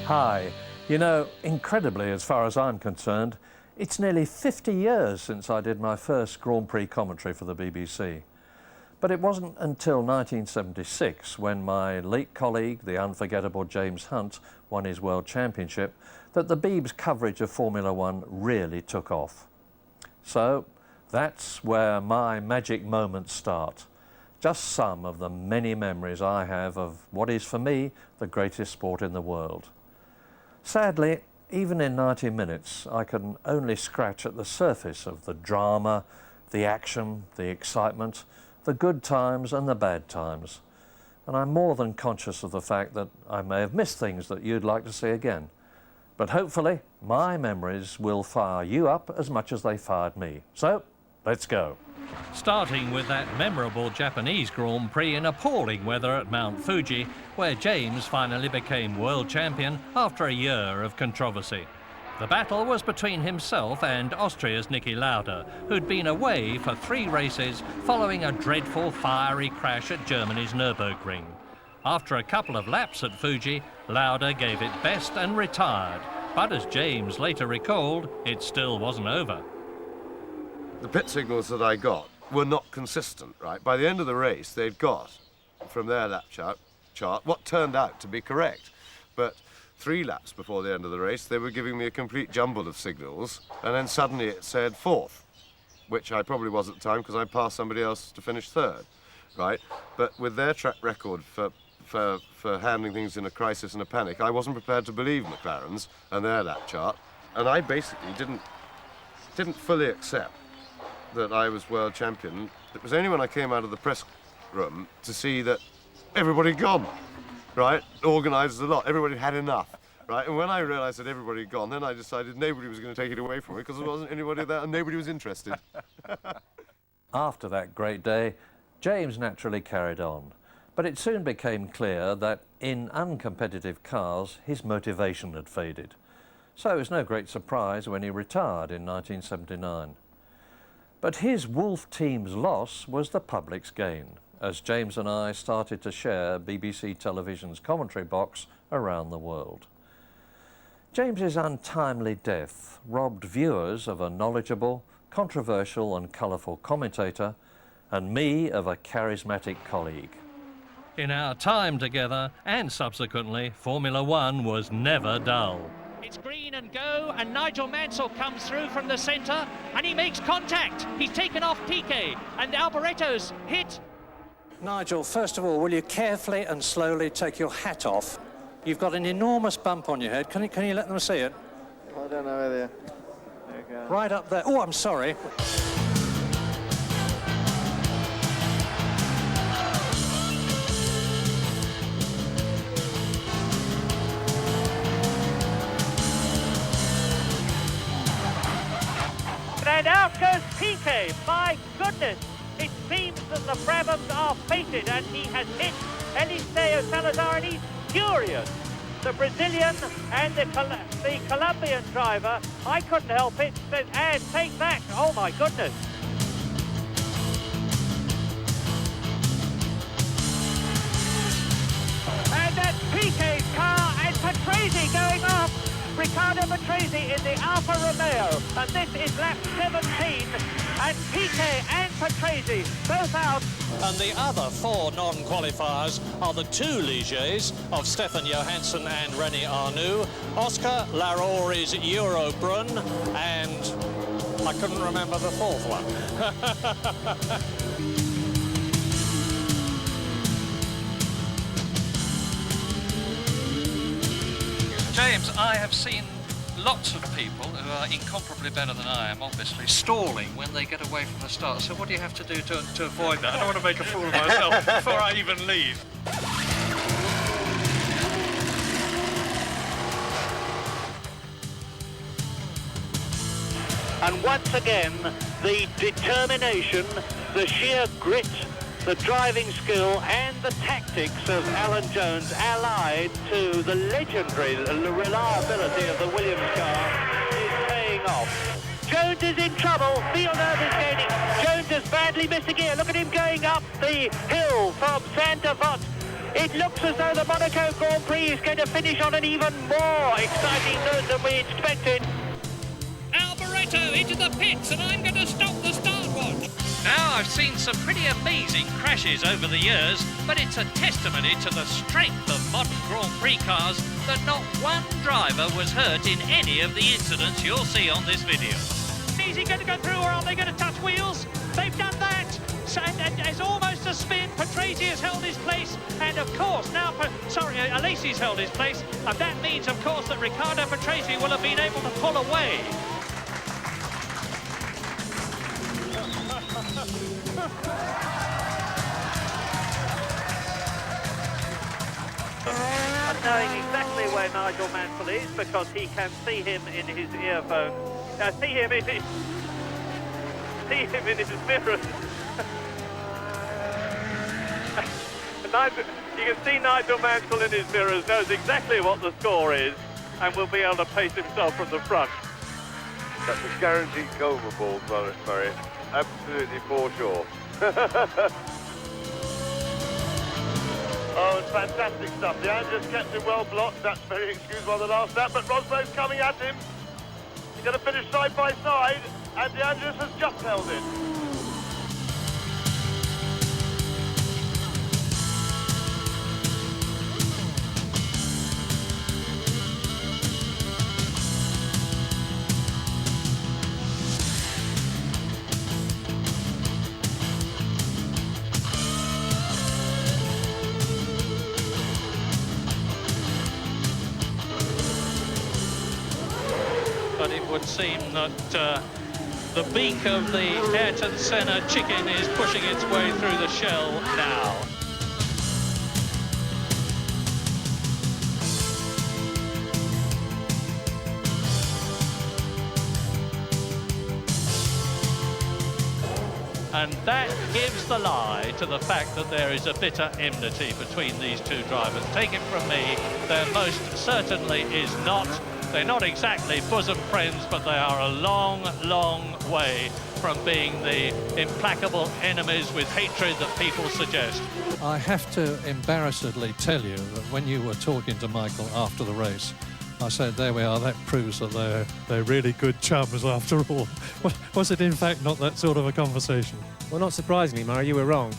Hi. You know, incredibly, as far as I'm concerned, it's nearly 50 years since I did my first Grand Prix commentary for the BBC. But it wasn't until 1976, when my late colleague, the unforgettable James Hunt, won his World Championship, that the Beeb's coverage of Formula One really took off. So, that's where my magic moments start. Just some of the many memories I have of what is, for me, the greatest sport in the world. Sadly, even in 90 minutes, I can only scratch at the surface of the drama, the action, the excitement, the good times and the bad times. And I'm more than conscious of the fact that I may have missed things that you'd like to see again. But hopefully, my memories will fire you up as much as they fired me. So, let's go. Starting with that memorable Japanese Grand Prix in appalling weather at Mount Fuji, where James finally became world champion after a year of controversy. The battle was between himself and Austria's Niki Lauda, who'd been away for 3 races following a dreadful fiery crash at Germany's Nürburgring. After a couple of laps at Fuji, Lauda gave it best and retired. But as James later recalled, it still wasn't over. The pit signals that I got were not consistent, right? By the end of the race, they'd got, from their lap chart, what turned out to be correct. But 3 laps before the end of the race, they were giving me a complete jumble of signals, and then suddenly it said 4th, which I probably was at the time because I passed somebody else to finish 3rd, right? But with their track record for handling things in a crisis and a panic, I wasn't prepared to believe McLaren's and their lap chart, and I basically didn't fully accept that I was world champion. It was only when I came out of the press room to see that everybody had gone, right? Organised a lot, everybody had enough, right? And when I realised that everybody had gone, then I decided nobody was going to take it away from me because there wasn't anybody there and nobody was interested. After that great day, James naturally carried on. But it soon became clear that in uncompetitive cars, his motivation had faded. So it was no great surprise when he retired in 1979. But his Wolf team's loss was the public's gain, as James and I started to share BBC Television's commentary box around the world. James's untimely death robbed viewers of a knowledgeable, controversial and colourful commentator, and me of a charismatic colleague. In our time together, and subsequently, Formula One was never dull. It's green and go, and Nigel Mansell comes through from the centre, and he makes contact. He's taken off Piquet, and Alboretto's hit. Nigel, first of all, will you carefully and slowly take your hat off? You've got an enormous bump on your head. Can you let them see it? I don't know whether... There you go. Right up there. Oh, I'm sorry. And out goes Piquet. My goodness, it seems that the Brabhams are fated, and he has hit Eliseo Salazar, and he's furious. The Brazilian and the Colombian driver, I couldn't help it, says, and take that. Oh my goodness. And that's Piquet's car, and Patrese going off. Riccardo Patrese in the Alfa Romeo, and this is lap 17, and Piquet and Patrese both out. And the other 4 non-qualifiers are the 2 Ligers of Stefan Johansson and René Arnoux, Oscar Larori's Eurobrunn, and I couldn't remember the 4th one. James, I have seen lots of people who are incomparably better than I am, obviously, stalling when they get away from the start. So what do you have to do to avoid that? I don't want to make a fool of myself before I even leave. And once again, the determination, the sheer grit, the driving skill and the tactics of Alan Jones, allied to the legendary reliability of the Williams car, is paying off. Jones is in trouble. Villeneuve is gaining. Jones has badly missed a gear. Look at him going up the hill from Santa Vot. It looks as though the Monaco Grand Prix is going to finish on an even more exciting note than we expected. Alboreto into the pits, and I'm going to stop the start watch. Now, I've seen some pretty amazing crashes over the years, but it's a testimony to the strength of modern Grand Prix cars that not one driver was hurt in any of the incidents you'll see on this video. Is he going to go through, or are they going to touch wheels? They've done that. And it's almost a spin. Patrese has held his place, and of course now, Alesi's held his place, and that means, of course, that Riccardo Patrese will have been able to pull away. And knowing exactly where Nigel Mansell is, because he can see him in his earphone. See him in his mirrors. You can see Nigel Mansell in his mirrors, knows exactly what the score is, and will be able to pace himself from the front. That's a guaranteed coma ball, Murray. Absolutely for sure. Oh, it's fantastic stuff. The Andrews kept him well blocked. That's very excused by the last lap, but Rosberg's coming at him. He's going to finish side by side, and the Andrews has just held it. But it would seem that the beak of the Ayrton Senna chicken is pushing its way through the shell now. And that gives the lie to the fact that there is a bitter enmity between these two drivers. Take it from me, there most certainly is not. They're not exactly bosom friends, but they are a long, long way from being the implacable enemies with hatred that people suggest. I have to embarrassedly tell you that when you were talking to Michael after the race, I said, there we are, that proves that they're really good chums after all. Was it in fact not that sort of a conversation? Well, not surprisingly, Murray, you were wrong.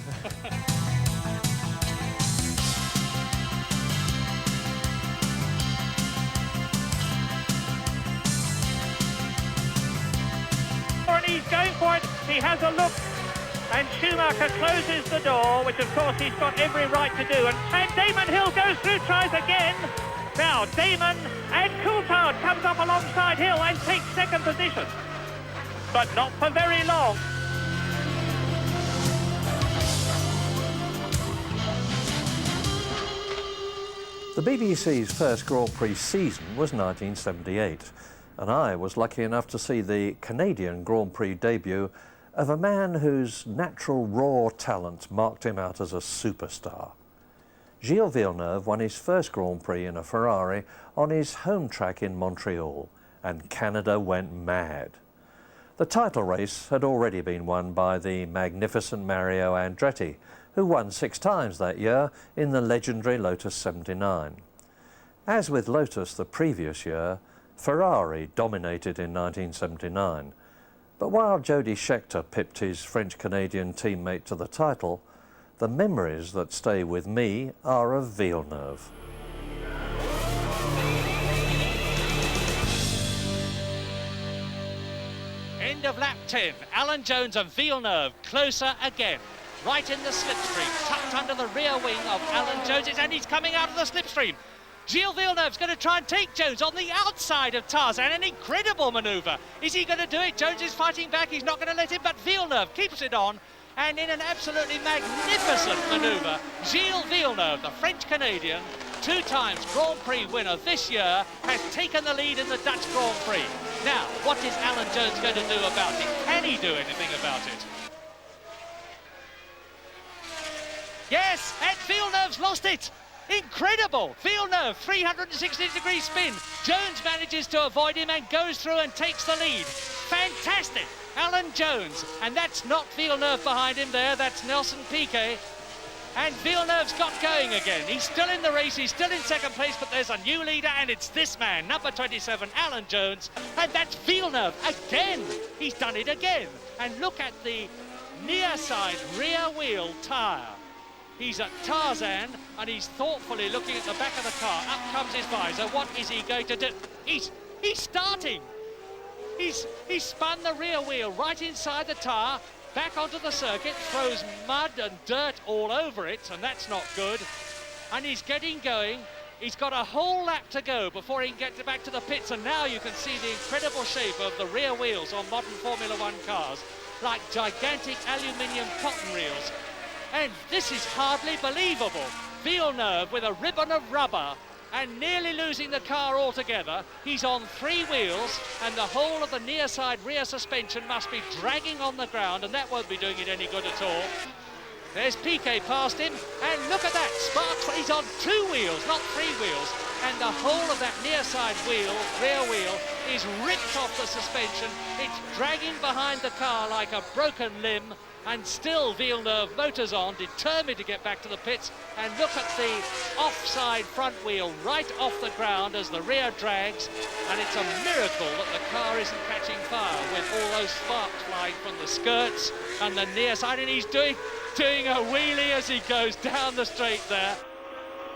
And he's going for it. He has a look, and Schumacher closes the door, which of course he's got every right to do. And Damon Hill goes through, tries again. Now Damon and Coulthard comes up alongside Hill and takes second position, but not for very long. The BBC's first Grand Prix season was 1978, and I was lucky enough to see the Canadian Grand Prix debut of a man whose natural raw talent marked him out as a superstar. Gilles Villeneuve won his first Grand Prix in a Ferrari on his home track in Montreal, and Canada went mad. The title race had already been won by the magnificent Mario Andretti, who won 6 times that year in the legendary Lotus 79. As with Lotus the previous year, Ferrari dominated in 1979. But while Jody Scheckter pipped his French-Canadian teammate to the title, the memories that stay with me are of Villeneuve. End of lap 10. Alan Jones and Villeneuve closer again. Right in the slipstream, tucked under the rear wing of Alan Jones, and he's coming out of the slipstream. Gilles Villeneuve's going to try and take Jones on the outside of Tarzan, an incredible manoeuvre. Is he going to do it? Jones is fighting back, he's not going to let him, but Villeneuve keeps it on, and in an absolutely magnificent manoeuvre, Gilles Villeneuve, the French-Canadian, 2 times Grand Prix winner this year, has taken the lead in the Dutch Grand Prix. Now, what is Alan Jones going to do about it? Can he do anything about it? Yes, and Villeneuve's lost it. Incredible! Villeneuve, 360-degree spin. Jones manages to avoid him and goes through and takes the lead. Fantastic! Alan Jones, and that's not Villeneuve behind him there, that's Nelson Piquet. And Villeneuve's got going again. He's still in the race, he's still in second place, but there's a new leader, and it's this man, number 27, Alan Jones. And that's Villeneuve again. He's done it again. And look at the near side rear wheel tyre. He's at Tarzan, and he's thoughtfully looking at the back of the car. Up comes his visor. What is he going to do? He's starting. He's spun the rear wheel right inside the tyre, back onto the circuit, throws mud and dirt all over it, and that's not good. And he's getting going. He's got a whole lap to go before he can get back to the pits, and now you can see the incredible shape of the rear wheels on modern Formula One cars, like gigantic aluminium cotton reels. And this is hardly believable. Villeneuve with a ribbon of rubber and nearly losing the car altogether. He's on 3 wheels, and the whole of the near side rear suspension must be dragging on the ground, and that won't be doing it any good at all. There's Piquet past him, and look at that, Sparks, he's on 2 wheels, not 3 wheels, and the whole of that near side wheel, rear wheel, is ripped off the suspension. It's dragging behind the car like a broken limb, and still Villeneuve motors on, determined to get back to the pits. And look at the offside front wheel right off the ground as the rear drags, and it's a miracle that the car isn't catching fire with all those sparks flying from the skirts and the near side. And he's doing a wheelie as he goes down the straight there.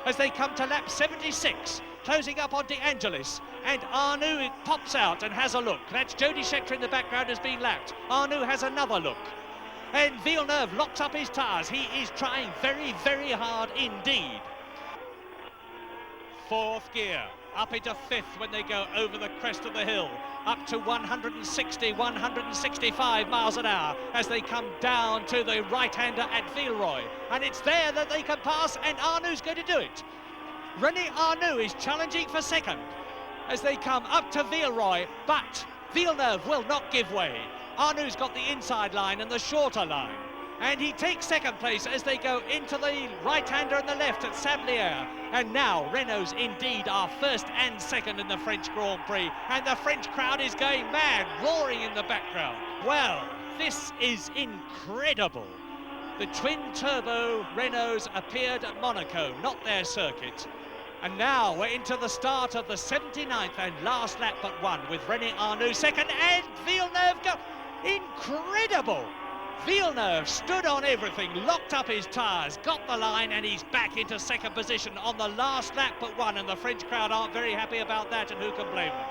As they come to lap 76, closing up on De Angelis, and Arnoux pops out and has a look. That's Jody Scheckter in the background as being lapped. Arnoux has another look. And Villeneuve locks up his tyres. He is trying very, very hard indeed. 4th gear, up into 5th when they go over the crest of the hill, up to 160, 165 miles an hour as they come down to the right-hander at Villeroy. And it's there that they can pass, and Arnoux going to do it. René Arnoux is challenging for second as they come up to Villeroy, but Villeneuve will not give way. Arnoux got the inside line and the shorter line, and he takes second place as they go into the right-hander and the left at Sablière. And now Renaults indeed are first and second in the French Grand Prix, and the French crowd is going mad, roaring in the background. Well, this is incredible. The twin-turbo Renaults appeared at Monaco, not their circuit. And now we're into the start of the 79th and last lap but one, with René Arnoux second, and Villeneuve go. Incredible! Villeneuve stood on everything, locked up his tyres, got the line, and he's back into second position on the last lap but one, and the French crowd aren't very happy about that, and who can blame them?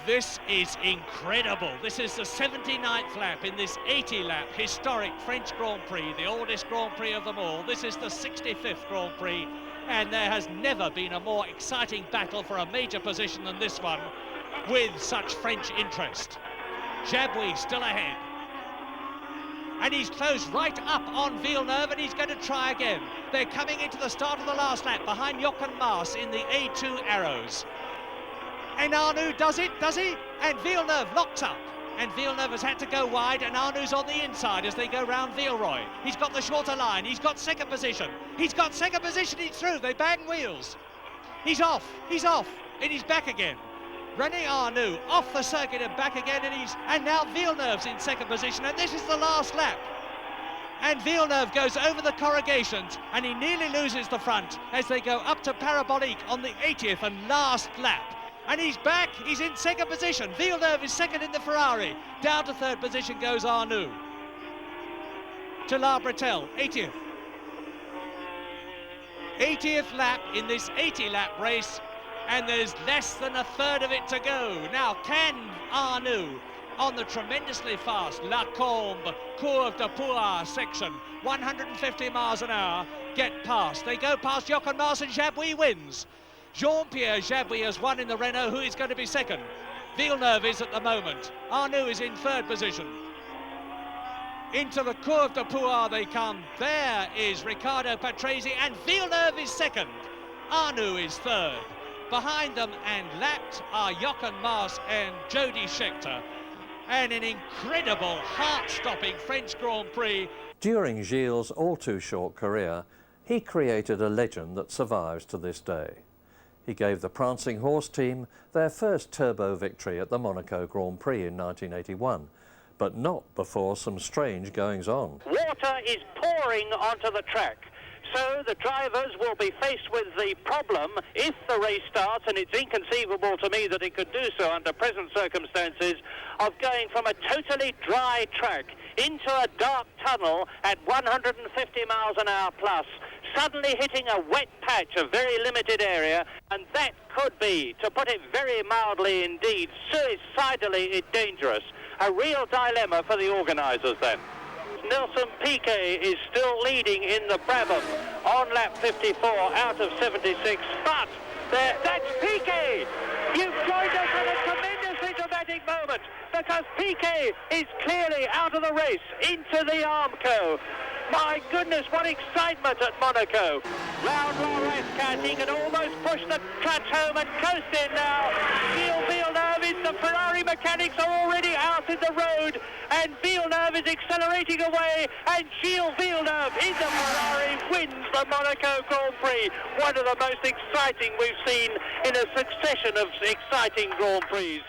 This is incredible. This is the 79th lap in this 80-lap historic French Grand Prix, the oldest Grand Prix of them all. This is the 65th Grand Prix, and there has never been a more exciting battle for a major position than this one, with such French interest. Jabouille still ahead. And he's closed right up on Villeneuve, and he's going to try again. They're coming into the start of the last lap behind Jochen Maas in the A2 Arrows. And Arnoux does it, does he? And Villeneuve locks up. And Villeneuve has had to go wide, and Arnoux on the inside as they go round Villeroy. He's got the shorter line, he's got second position. He's got second position, he's through, they bang wheels. He's off, and he's back again. René Arnoux off the circuit and back again, and now Villeneuve's in second position, and this is the last lap. And Villeneuve goes over the corrugations, and he nearly loses the front as they go up to Parabolique on the 80th and last lap. And he's back, he's in second position. Villeneuve is second in the Ferrari. Down to third position goes Arnoux. To La Bretelle, 80th. 80th lap in this 80-lap race, and there's less than a third of it to go. Now, can Arnoux, on the tremendously fast La Combe Courbe de Pouar section, 150 miles an hour, get past? They go past Jochen Maas, and Jabouille wins. Jean-Pierre Jabouille has won in the Renault. Who is going to be second? Villeneuve is at the moment. Arnoux is in third position. Into the Courbe de Pouar they come. There is Riccardo Patrese, and Villeneuve is second. Arnoux is third. Behind them and lapped are Jochen Maas and Jody Scheckter. And an incredible, heart-stopping French Grand Prix. During Gilles' all-too-short career, he created a legend that survives to this day. He gave the Prancing Horse team their first turbo victory at the Monaco Grand Prix in 1981, but not before some strange goings-on. Water is pouring onto the track. So the drivers will be faced with the problem, if the race starts, and it's inconceivable to me that it could do so under present circumstances, of going from a totally dry track into a dark tunnel at 150 miles an hour plus, suddenly hitting a wet patch, a very limited area, and that could be, to put it very mildly indeed, suicidally dangerous. A real dilemma for the organisers then. Nelson Piquet is still leading in the Brabham on lap 54 out of 76, but that's Piquet! You've joined us at a tremendously dramatic moment, because Piquet is clearly out of the race into the Armco. My goodness, what excitement at Monaco. Round Laurent, he can almost push the clutch home and coast in now. Gilles Villeneuve is the Ferrari mechanics are already out in the road, and Villeneuve is accelerating away, and Gilles Villeneuve in the Ferrari wins the Monaco Grand Prix. One of the most exciting we've seen in a succession of exciting Grand Prix.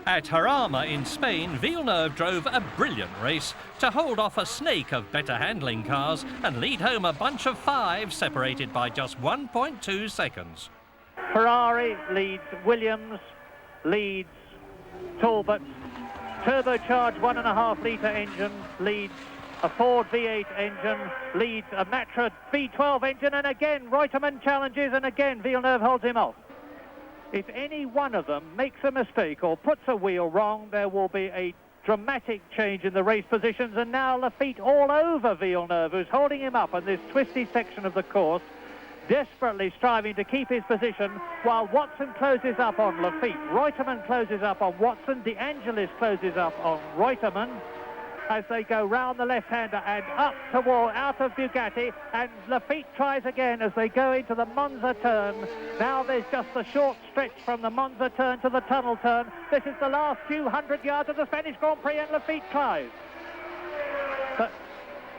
At Jarama in Spain, Villeneuve drove a brilliant race to hold off a snake of better handling cars and lead home a bunch of 5 separated by just 1.2 seconds. Ferrari leads Williams, leads Talbot. Turbocharged 1.5 litre engine leads a Ford V8 engine, leads a Matra V12 engine, and again Reutemann challenges, and again Villeneuve holds him off. If any one of them makes a mistake or puts a wheel wrong, there will be a dramatic change in the race positions, and now Lafitte all over Villeneuve, who's holding him up on this twisty section of the course, desperately striving to keep his position while Watson closes up on Lafitte. Reutemann closes up on Watson, De Angelis closes up on Reutemann as they go round the left-hander and up toward out of Bugatti, and Lafitte tries again as they go into the Monza turn. Now there's just a short stretch from the Monza turn to the tunnel turn. This is the last few hundred yards of the Spanish Grand Prix, and Lafitte tries. But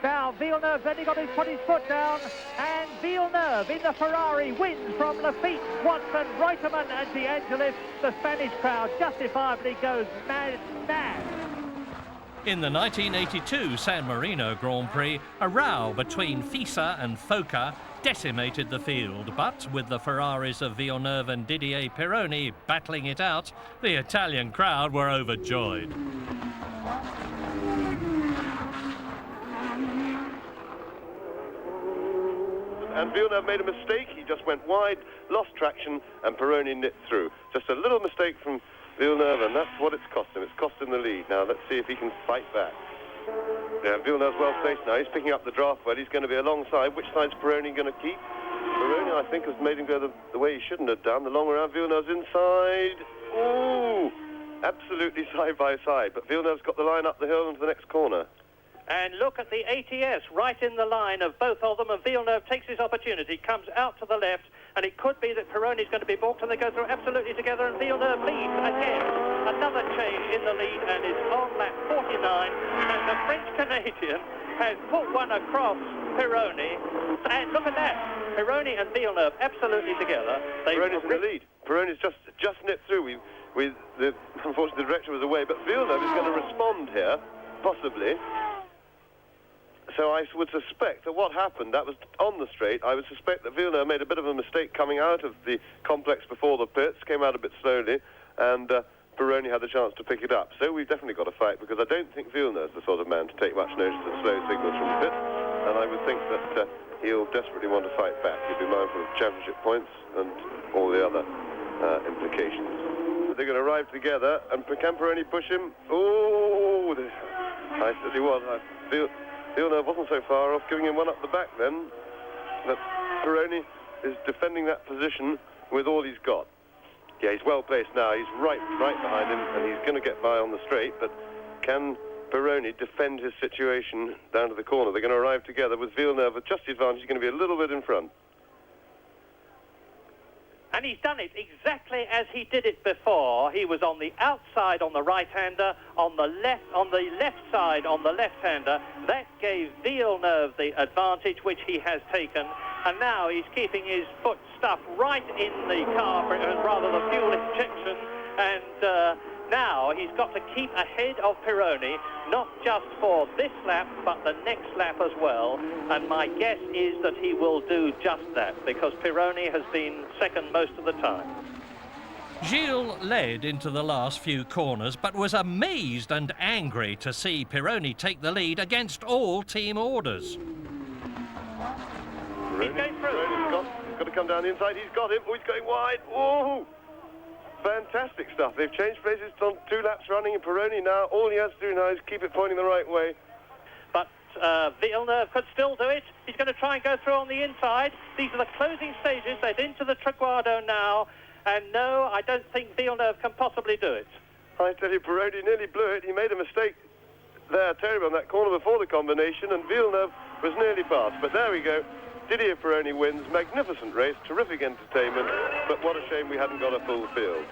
now Villeneuve's only got to put his foot down, and Villeneuve in the Ferrari wins from Lafitte, Watson, Reutemann and De Angelis. The Spanish crowd justifiably goes mad. In the 1982 San Marino Grand Prix, a row between Fisa and Foca decimated the field, but with the Ferraris of Villeneuve and Didier Pironi battling it out, the Italian crowd were overjoyed. And Villeneuve made a mistake. He just went wide, lost traction, and Pironi nipped through. Just a little mistake from Villeneuve, and that's what it's cost him. It's cost him the lead. Now let's see if he can fight back. Yeah, Villeneuve's well placed now. He's picking up the draft well. He's going to be alongside. Which side's Pironi going to keep? Pironi, I think, has made him go the way he shouldn't have done. The long way around, Villeneuve's inside. Ooh! Absolutely side by side. But Villeneuve's got the line up the hill into the next corner. And look at the ATS right in the line of both of them, and Villeneuve takes his opportunity, comes out to the left, and it could be that Pironi's going to be balked, and they go through absolutely together, and Villeneuve leads again. Another change in the lead, and is on lap 49, and the French-Canadian has put one across Pironi, and look at that. Pironi and Villeneuve absolutely together. Pironi's in the lead. Pironi's just nipped through. Unfortunately, the director was away, but Villeneuve is going to respond here, possibly. So I would suspect that what happened, that was on the straight, I would suspect that Villeneuve made a bit of a mistake coming out of the complex before the pits, came out a bit slowly, and Pironi had the chance to pick it up. So we've definitely got a fight, because I don't think Villeneuve's the sort of man to take much notice of slow signals from the pits, and I would think that he'll desperately want to fight back. He'll be mindful of championship points and all the other implications. But they're going to arrive together, and can Pironi push him? Oh, I said he was. Villeneuve wasn't so far off, giving him one up the back then. But Pironi is defending that position with all he's got. Yeah, he's well placed now. He's right behind him, and he's going to get by on the straight. But can Pironi defend his situation down to the corner? They're going to arrive together with Villeneuve at just the advantage. He's going to be a little bit in front. And he's done it exactly as he did it before. He was on the outside on the right-hander, on the left side on the left-hander. That gave Villeneuve the advantage, which he has taken. And now he's keeping his foot stuck right in the car, rather the fuel injection. And Now he's got to keep ahead of Pironi, not just for this lap, but the next lap as well. And my guess is that he will do just that, because Pironi has been second most of the time. Gilles led into the last few corners, but was amazed and angry to see Pironi take the lead against all team orders. He's going through. He's got to come down the inside. He's got him. Oh, he's going wide. Oh! Fantastic stuff. They've changed places on 2 laps running in Pironi now. All he has to do now is keep it pointing the right way. But Villeneuve could still do it. He's going to try and go through on the inside. These are the closing stages. They're into the Traguardo now. And no, I don't think Villeneuve can possibly do it. I tell you, Pironi nearly blew it. He made a mistake there, terrible, on that corner before the combination, and Villeneuve was nearly past. But there we go. Didier Pironi wins. Magnificent race, terrific entertainment, but what a shame we hadn't got a full field.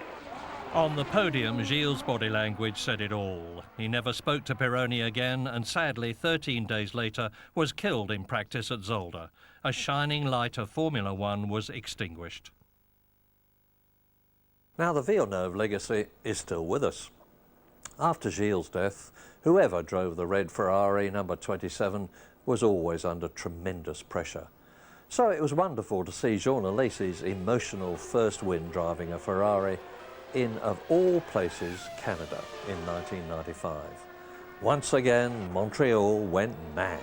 On the podium, Gilles' body language said it all. He never spoke to Pironi again, and sadly, 13 days later, was killed in practice at Zolder. A shining light of Formula One was extinguished. Now the Villeneuve legacy is still with us. After Gilles' death, whoever drove the red Ferrari number 27 was always under tremendous pressure. So it was wonderful to see Jean Alesi's emotional first win driving a Ferrari in, of all places, Canada in 1995. Once again, Montreal went mad.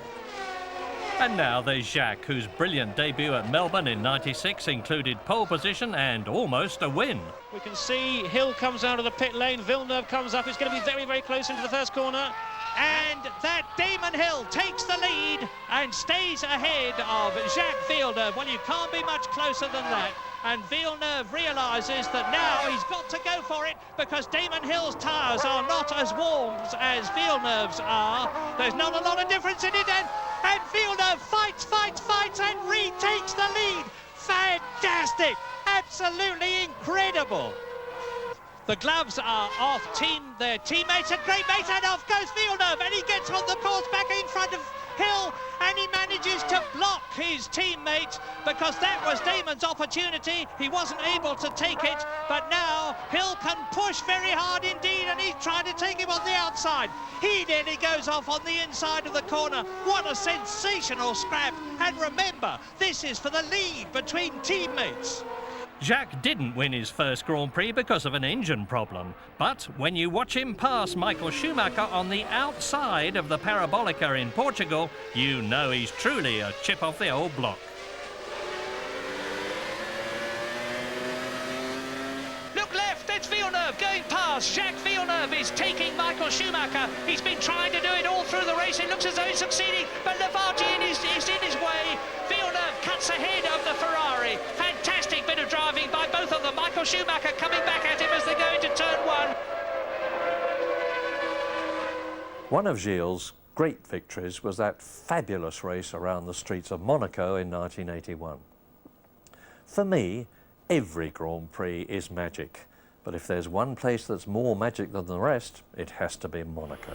And now there's Jacques, whose brilliant debut at Melbourne in '96 included pole position and almost a win. We can see Hill comes out of the pit lane, Villeneuve comes up. It's going to be very, very close into the first corner. And that Damon Hill takes the lead and stays ahead of Jacques Villeneuve. Well, you can't be much closer than that. And Villeneuve realises that now he's got to go for it, because Damon Hill's tyres are not as warm as Villeneuve's are. There's not a lot of difference in it, and Villeneuve fights and retakes the lead. Fantastic! Absolutely incredible. The gloves are off their teammates, a great mate, and off goes Villeneuve, and he gets on the course back in front of Hill, and he manages to block his teammate, because that was Damon's opportunity. He wasn't able to take it, but now Hill can push very hard indeed, and he's trying to take him on the outside. He nearly goes off on the inside of the corner. What a sensational scrap, and remember, this is for the lead between teammates. Jacques didn't win his first Grand Prix because of an engine problem, but when you watch him pass Michael Schumacher on the outside of the Parabolica in Portugal, you know he's truly a chip off the old block. Look left, it's Villeneuve going past. Jacques Villeneuve is taking Michael Schumacher. He's been trying to do it all through the race. It looks as though he's succeeding, but Lavardier is in his way. Villeneuve cuts ahead of the Ferrari. Fantastic bit of driving by both of them. Michael Schumacher coming back at him as they go into turn one. One of Gilles' great victories was that fabulous race around the streets of Monaco in 1981. For me, every Grand Prix is magic, but if there's one place that's more magic than the rest, it has to be Monaco.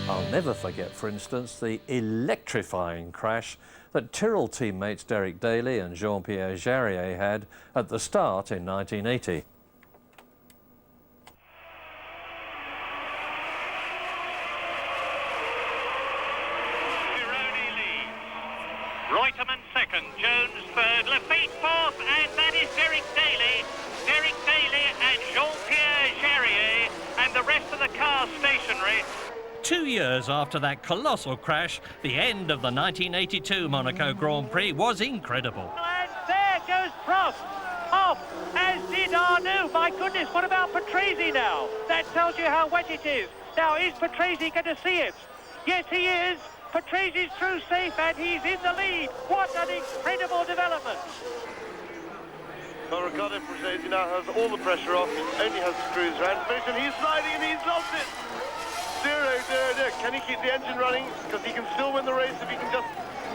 I'll never forget, for instance, the electrifying crash that Tyrrell teammates Derek Daly and Jean-Pierre Jarier had at the start in 1980. Pironi leads. Reutemann second, Jones third, Lafitte fourth, and that is Derek Daly. Derek Daly and Jean-Pierre Jarier, and the rest of the car stationary. 2 years after that colossal crash, the end of the 1982 Monaco Grand Prix was incredible. And there goes Prost, off, as did Arnoux. My goodness, what about Patrese now? That tells you how wet it is. Now, is Patrese going to see it? Yes, he is. Patrese's through safe, and he's in the lead. What an incredible development. Well, Riccardo Patrese now has all the pressure off, only has to cruise around, and he's sliding and he's lost it. Dear. Can he keep the engine running? Because he can still win the race if he can just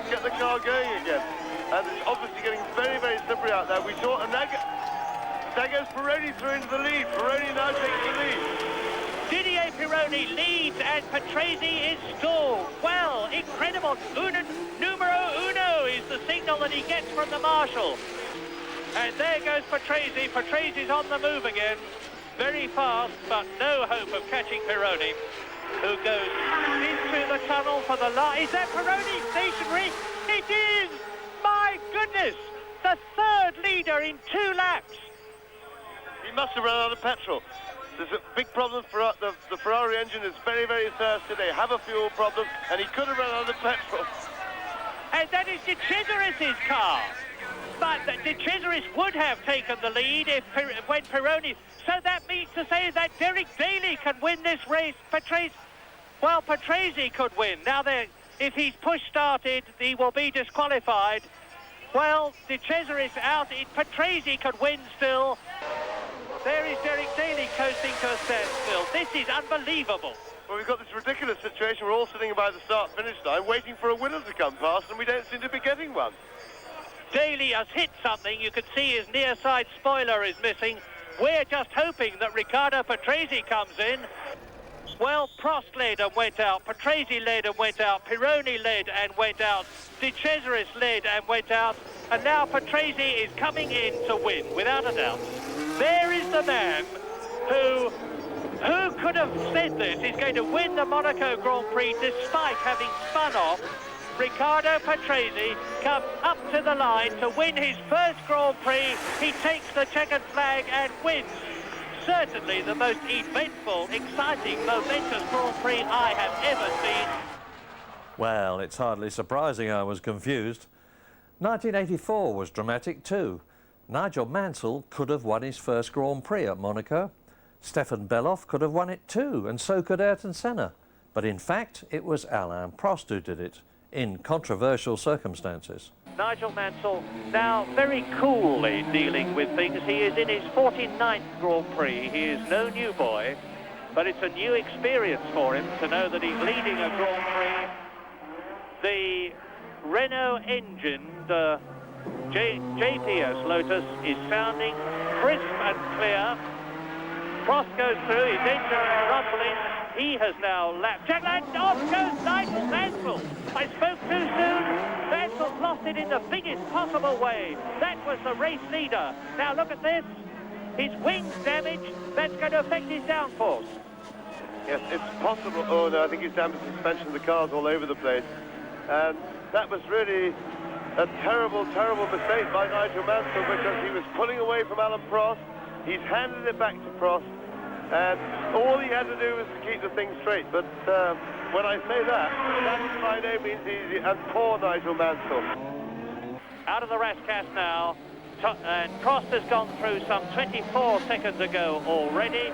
get the car going again. And it's obviously getting very, very slippery out there. We saw, and there goes Pironi through into the lead. Pironi now takes the lead. Didier Pironi leads and Patrese is stalled. Well, incredible. Numero uno is the signal that he gets from the marshal. And there goes Patrese. Patrese is on the move again. Very fast, but no hope of catching Pironi, who goes into the tunnel for the last. Is that Pironi stationary? It is! My goodness! The third leader in 2 laps. He must have run out of petrol. There's a big problem for the Ferrari engine is very, very thirsty. They have a fuel problem, and he could have run out of petrol. And that is De Cesaris's car. But De Cesaris would have taken the lead when Pironi... So that means to say that Derek Daly can win this race. Patrese could win. Now, if he's push-started, he will be disqualified. Well, De Cesaris out. Patrese could win still. There is Derek Daly coasting to a standstill. This is unbelievable. Well, we've got this ridiculous situation. We're all sitting by the start-finish line waiting for a winner to come past, and we don't seem to be getting one. Daly has hit something. You can see his near side spoiler is missing. We're just hoping that Riccardo Patrese comes in. Well, Prost led and went out, Patrese led and went out, Pironi led and went out, De Cesaris led and went out, and now Patrese is coming in to win, without a doubt. There is the man who could have said this is going to win the Monaco Grand Prix despite having spun off. Riccardo Patrese comes up to the line to win his first Grand Prix. He takes the checkered flag and wins. Certainly the most eventful, exciting, momentous Grand Prix I have ever seen. Well, it's hardly surprising I was confused. 1984 was dramatic too. Nigel Mansell could have won his first Grand Prix at Monaco. Stefan Beloff could have won it too, and so could Ayrton Senna. But in fact, it was Alain Prost who did it, in controversial circumstances. Nigel Mansell now very coolly dealing with things. He is in his 49th Grand Prix. He is no new boy, but it's a new experience for him to know that he's leading a Grand Prix. The Renault engine, the JPS Lotus, is sounding crisp and clear. Prost goes through, his engine is rumbling. He has now lapped. Jackland, off goes Nigel Mansell. I spoke too soon. Mansell's lost it in the biggest possible way. That was the race leader. Now look at this. His wing's damaged. That's going to affect his downforce. Yes, it's possible. Oh, no, I think he's damaged the suspension. The car's all over the place. And that was really a terrible, terrible mistake by Nigel Mansell because he was pulling away from Alain Prost. He's handed it back to Prost. And all he had to do was to keep the thing straight. But when I say that by no means easy. And poor Nigel Mansell. Out of the Rascasse now. And Prost has gone through some 24 seconds ago already.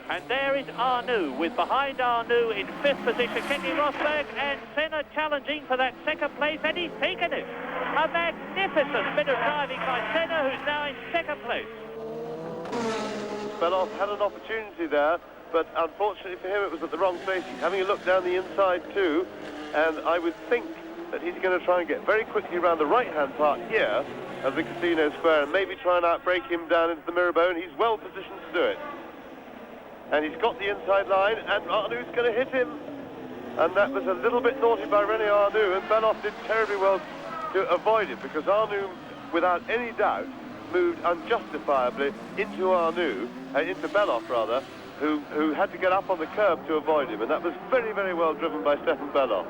And there is Arnoux, with behind Arnoux in 5th position, Kenny Rosberg, and Senna challenging for that 2nd place, and he's taken it. A magnificent bit of driving by Senna, who's now in 2nd place. Beloff had an opportunity there, but unfortunately for him it was at the wrong place. He's having a look down the inside too, and I would think that he's going to try and get very quickly around the right-hand part here of the Casino Square and maybe try and outbrake him down into the Mirabone. He's well positioned to do it. And he's got the inside line, and Arnoux going to hit him. And that was a little bit naughty by René Arnoux, and Beloff did terribly well to avoid it, because Arnoux, without any doubt, moved unjustifiably into Arnoux, into Beloff rather, who had to get up on the curb to avoid him, and that was very, very well driven by Stefan Beloff.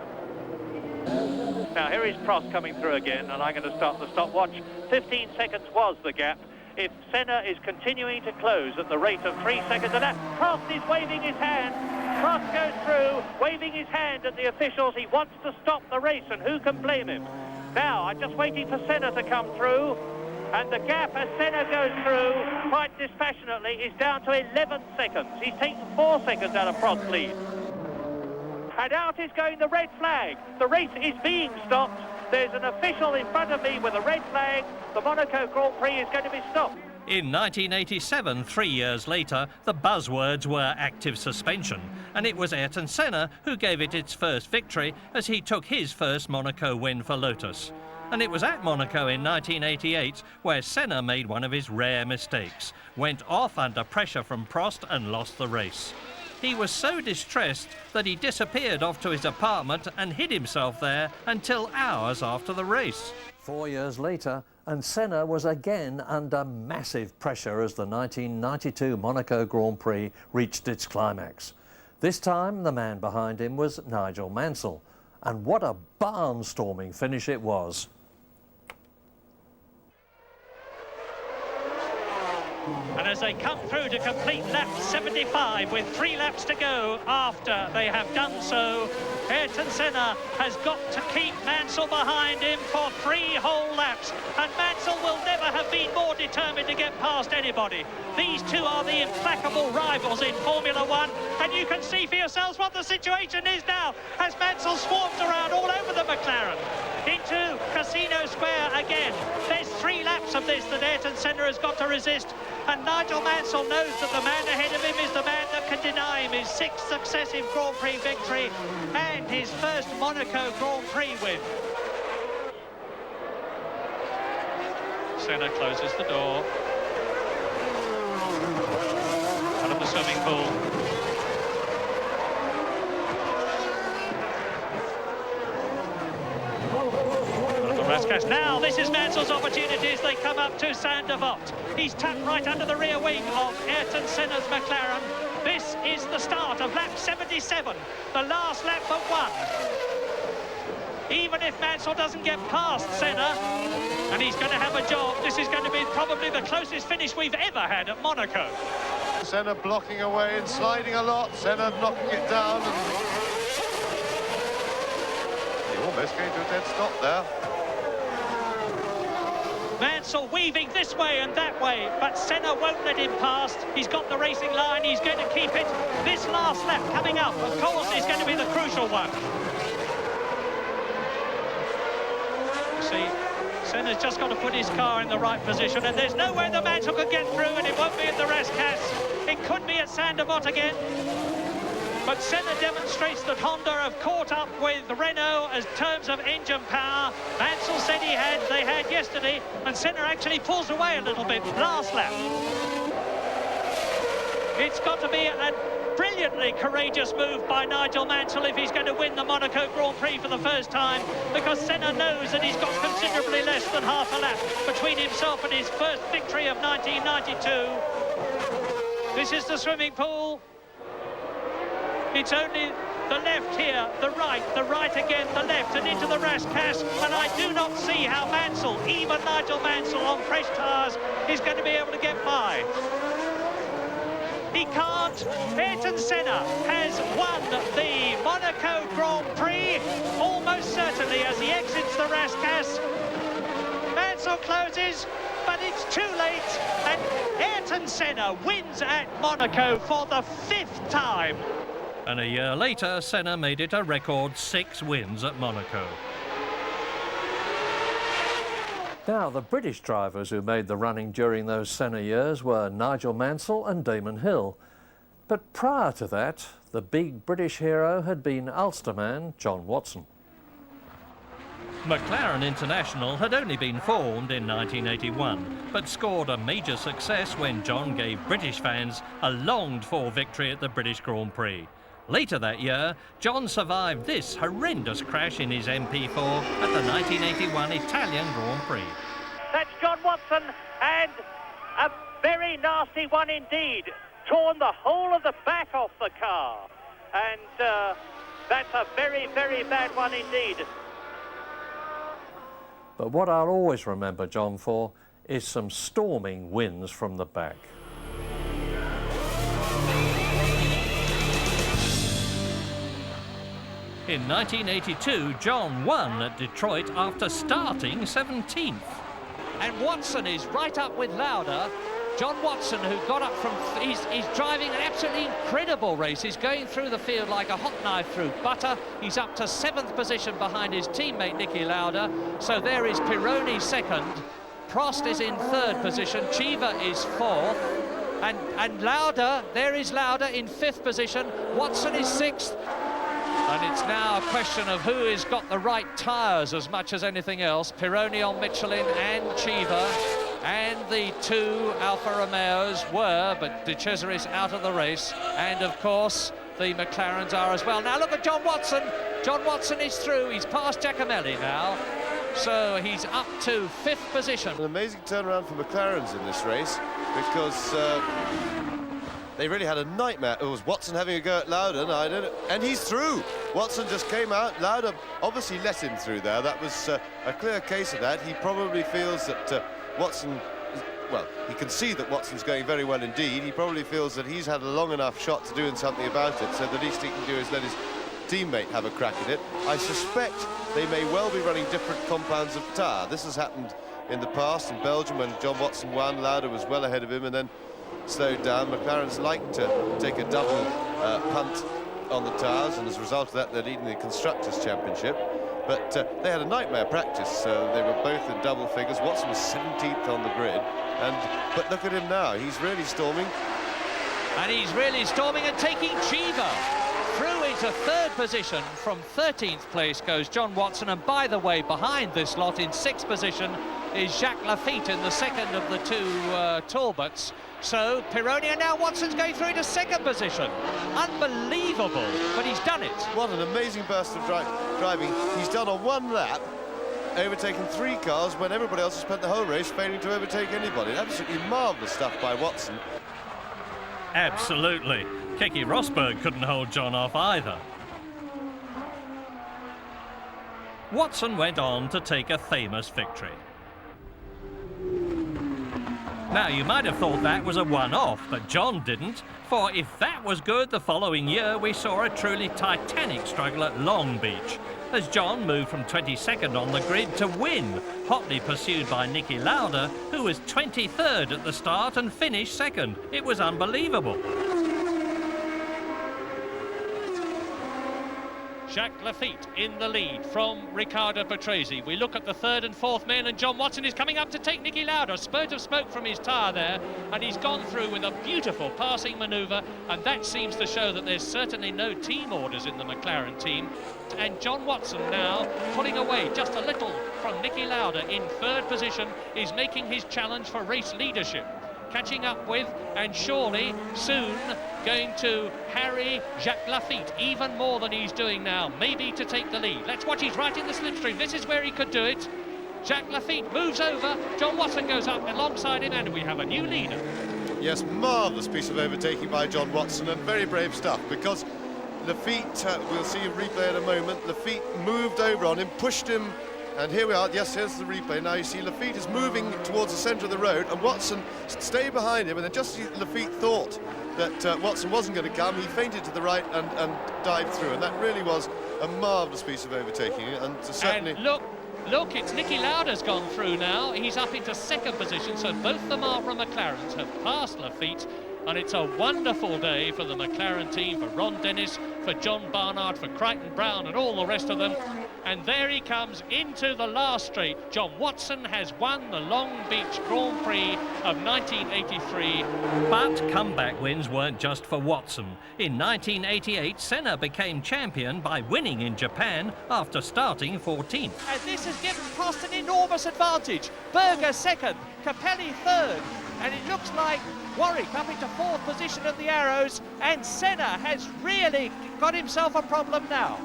Now here is Prost coming through again, and I'm going to start the stopwatch. 15 seconds was the gap. If Senna is continuing to close at the rate of 3 seconds a lap, Prost is waving his hand. Prost goes through, waving his hand at the officials. He wants to stop the race, and who can blame him? Now, I'm just waiting for Senna to come through, and the gap as Senna goes through, quite dispassionately, is down to 11 seconds. He's taken 4 seconds out of Prost's lead. And out is going the red flag. The race is being stopped. There's an official in front of me with a red flag. The Monaco Grand Prix is going to be stopped. In 1987, 3 years later, the buzzwords were active suspension, and it was Ayrton Senna who gave it its first victory as he took his first Monaco win for Lotus. And it was at Monaco in 1988 where Senna made one of his rare mistakes, went off under pressure from Prost and lost the race. he was so distressed that he disappeared off to his apartment and hid himself there until hours after the race. 4 years later, and Senna was again under massive pressure as the 1992 Monaco Grand Prix reached its climax. This time, the man behind him was Nigel Mansell, and what a barnstorming finish it was. And as they come through to complete lap 75 with 3 laps to go after they have done so, Ayrton Senna has got to keep Mansell behind him for 3 whole laps. And Mansell will never have been more determined to get past anybody. These two are the implacable rivals in Formula One. And you can see for yourselves what the situation is now as Mansell swarms around all over the McLaren. Into Casino Square again. There's 3 laps of this that Ayrton Senna has got to resist. And Nigel Mansell knows that the man ahead of him is the man that can deny him his 6th successive Grand Prix victory and his first Monaco Grand Prix win. Senna closes the door. Out of the swimming pool. Now this is Mansell's opportunity as they come up to Saint-Devote. He's tucked right under the rear wing of Ayrton Senna's McLaren. This is the start of lap 77, the last lap but one. Even if Mansell doesn't get past Senna, and he's going to have a job, this is going to be probably the closest finish we've ever had at Monaco. Senna blocking away and sliding a lot. Senna knocking it down. And he almost came to a dead stop there. Mansell weaving this way and that way, but Senna won't let him past. He's got the racing line, he's going to keep it. This last lap coming up, of course, is going to be the crucial one. You see, Senna's just got to put his car in the right position, and there's no way the Mansell could get through, and it won't be at the Rascasse. It could be at Saint-Devote again. But Senna demonstrates that Honda have caught up with Renault as terms of engine power. Mansell said they had yesterday, and Senna actually pulls away a little bit last lap. It's got to be a brilliantly courageous move by Nigel Mansell if he's going to win the Monaco Grand Prix for the first time, because Senna knows that he's got considerably less than half a lap between himself and his first victory of 1992. This is the swimming pool. It's only the left here, the right again, the left, and into the Rascasse. And I do not see how Mansell, even Nigel Mansell on fresh tyres, is going to be able to get by. He can't. Ayrton Senna has won the Monaco Grand Prix, almost certainly, as he exits the Rascasse. Mansell closes, but it's too late. And Ayrton Senna wins at Monaco for the 5th time. And a year later, Senna made it a record 6 wins at Monaco. Now, the British drivers who made the running during those Senna years were Nigel Mansell and Damon Hill. But prior to that, the big British hero had been Ulsterman John Watson. McLaren International had only been formed in 1981, but scored a major success when John gave British fans a longed-for victory at the British Grand Prix. Later that year, John survived this horrendous crash in his MP4 at the 1981 Italian Grand Prix. That's John Watson, and a very nasty one indeed. Torn the whole of the back off the car, and that's a very, very bad one indeed. But what I'll always remember John for is some storming winds from the back. In 1982, John won at Detroit after starting 17th. And Watson is right up with Lauda. John Watson, who got up from... He's driving an absolutely incredible race. He's going through the field like a hot knife through butter. He's up to 7th position behind his teammate Niki Lauda. So there is Pironi 2nd. Prost is in 3rd position. Chiva is 4th. And Lauda, there is Lauda in 5th position. Watson is 6th. And it's now a question of who has got the right tyres as much as anything else. Pironi on Michelin and Chiva. and the two Alfa Romeos were, but De Cesaris out of the race, and of course the McLarens are as well. Now look at John Watson. John Watson is through. He's past Giacomelli now, so he's up to 5th position. An amazing turnaround for McLarens in this race, because they really had a nightmare. It was Watson having a go at Lauda, and he's through. Watson just came out. Lauda obviously let him through there. That was a clear case of that. He probably feels that Watson, well, he can see that Watson's going very well indeed. He probably feels that he's had a long enough shot to doing something about it, so the least he can do is let his teammate have a crack at it. I suspect they may well be running different compounds of tyre. This has happened in the past in Belgium when John Watson won. Lauda was well ahead of him and then slowed down. McLaren's like to take a double punt on the tyres, and as a result of that they're leading the Constructors' Championship. But they had a nightmare practice. They were both in double figures. Watson was 17th on the grid, but look at him now. He's really storming. And he's really storming and taking Chiva through into 3rd position. From 13th place goes John Watson, and by the way, behind this lot in 6th position is Jacques Lafitte in the second of the two Talbots. So Pironi, and now Watson's going through into 2nd position. Unbelievable, but he's done it. What an amazing burst of driving. He's done on one lap, overtaken 3 cars when everybody else has spent the whole race failing to overtake anybody. Absolutely marvellous stuff by Watson. Absolutely. Keke Rosberg couldn't hold John off either. Watson went on to take a famous victory. Now, you might have thought that was a one-off, but John didn't, for if that was good, the following year we saw a truly titanic struggle at Long Beach, as John moved from 22nd on the grid to win, hotly pursued by Niki Lauda, who was 23rd at the start and finished 2nd. It was unbelievable. Jacques Lafitte in the lead from Riccardo Patrese. We look at the 3rd and 4th men, and John Watson is coming up to take Niki Lauda. A spurt of smoke from his tyre there, and he's gone through with a beautiful passing manoeuvre, and that seems to show that there's certainly no team orders in the McLaren team. And John Watson now pulling away just a little from Niki Lauda in 3rd position, is making his challenge for race leadership. Catching up with, and surely soon going to harry Jacques Lafitte even more than he's doing now, maybe to take the lead. Let's watch, he's right in the slipstream. This is where he could do it. Jacques Lafitte moves over, John Watson goes up alongside him, and we have a new leader. Yes, marvellous piece of overtaking by John Watson, and very brave stuff, because Lafitte, we'll see a replay in a moment, Lafitte moved over on him, pushed him, and here we are. Yes, here's the replay. Now you see Lafitte is moving towards the centre of the road, and Watson stayed behind him, and then just as Lafitte thought that Watson wasn't going to come, he feinted to the right and dived through, and that really was a marvellous piece of overtaking, and certainly... And look, it's Niki Lauda's gone through now. He's up into 2nd position, so both the Marlboro McLarens have passed Lafitte, and it's a wonderful day for the McLaren team, for Ron Dennis, for John Barnard, for Crichton Brown, and all the rest of them. And there he comes into the last straight. John Watson has won the Long Beach Grand Prix of 1983. But comeback wins weren't just for Watson. In 1988, Senna became champion by winning in Japan after starting 14th. And this has given Prost an enormous advantage. Berger 2nd, Capelli 3rd, and it looks like Warwick up into 4th position at the arrows, and Senna has really got himself a problem now.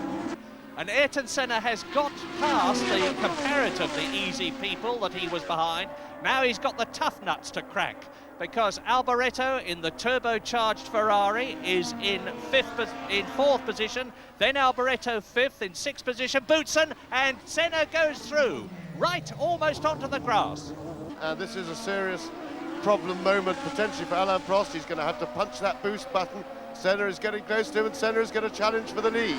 And Ayrton Senna has got past the comparatively easy people that he was behind. Now he's got the tough nuts to crack, because Alboreto in the turbocharged Ferrari is in 4th position, then Alboreto 5th in 6th position, Boutsen, and Senna goes through, right almost onto the grass. And this is a serious problem moment potentially for Alain Prost. He's going to have to punch that boost button. Senna is getting close to him, and Senna is going to challenge for the lead.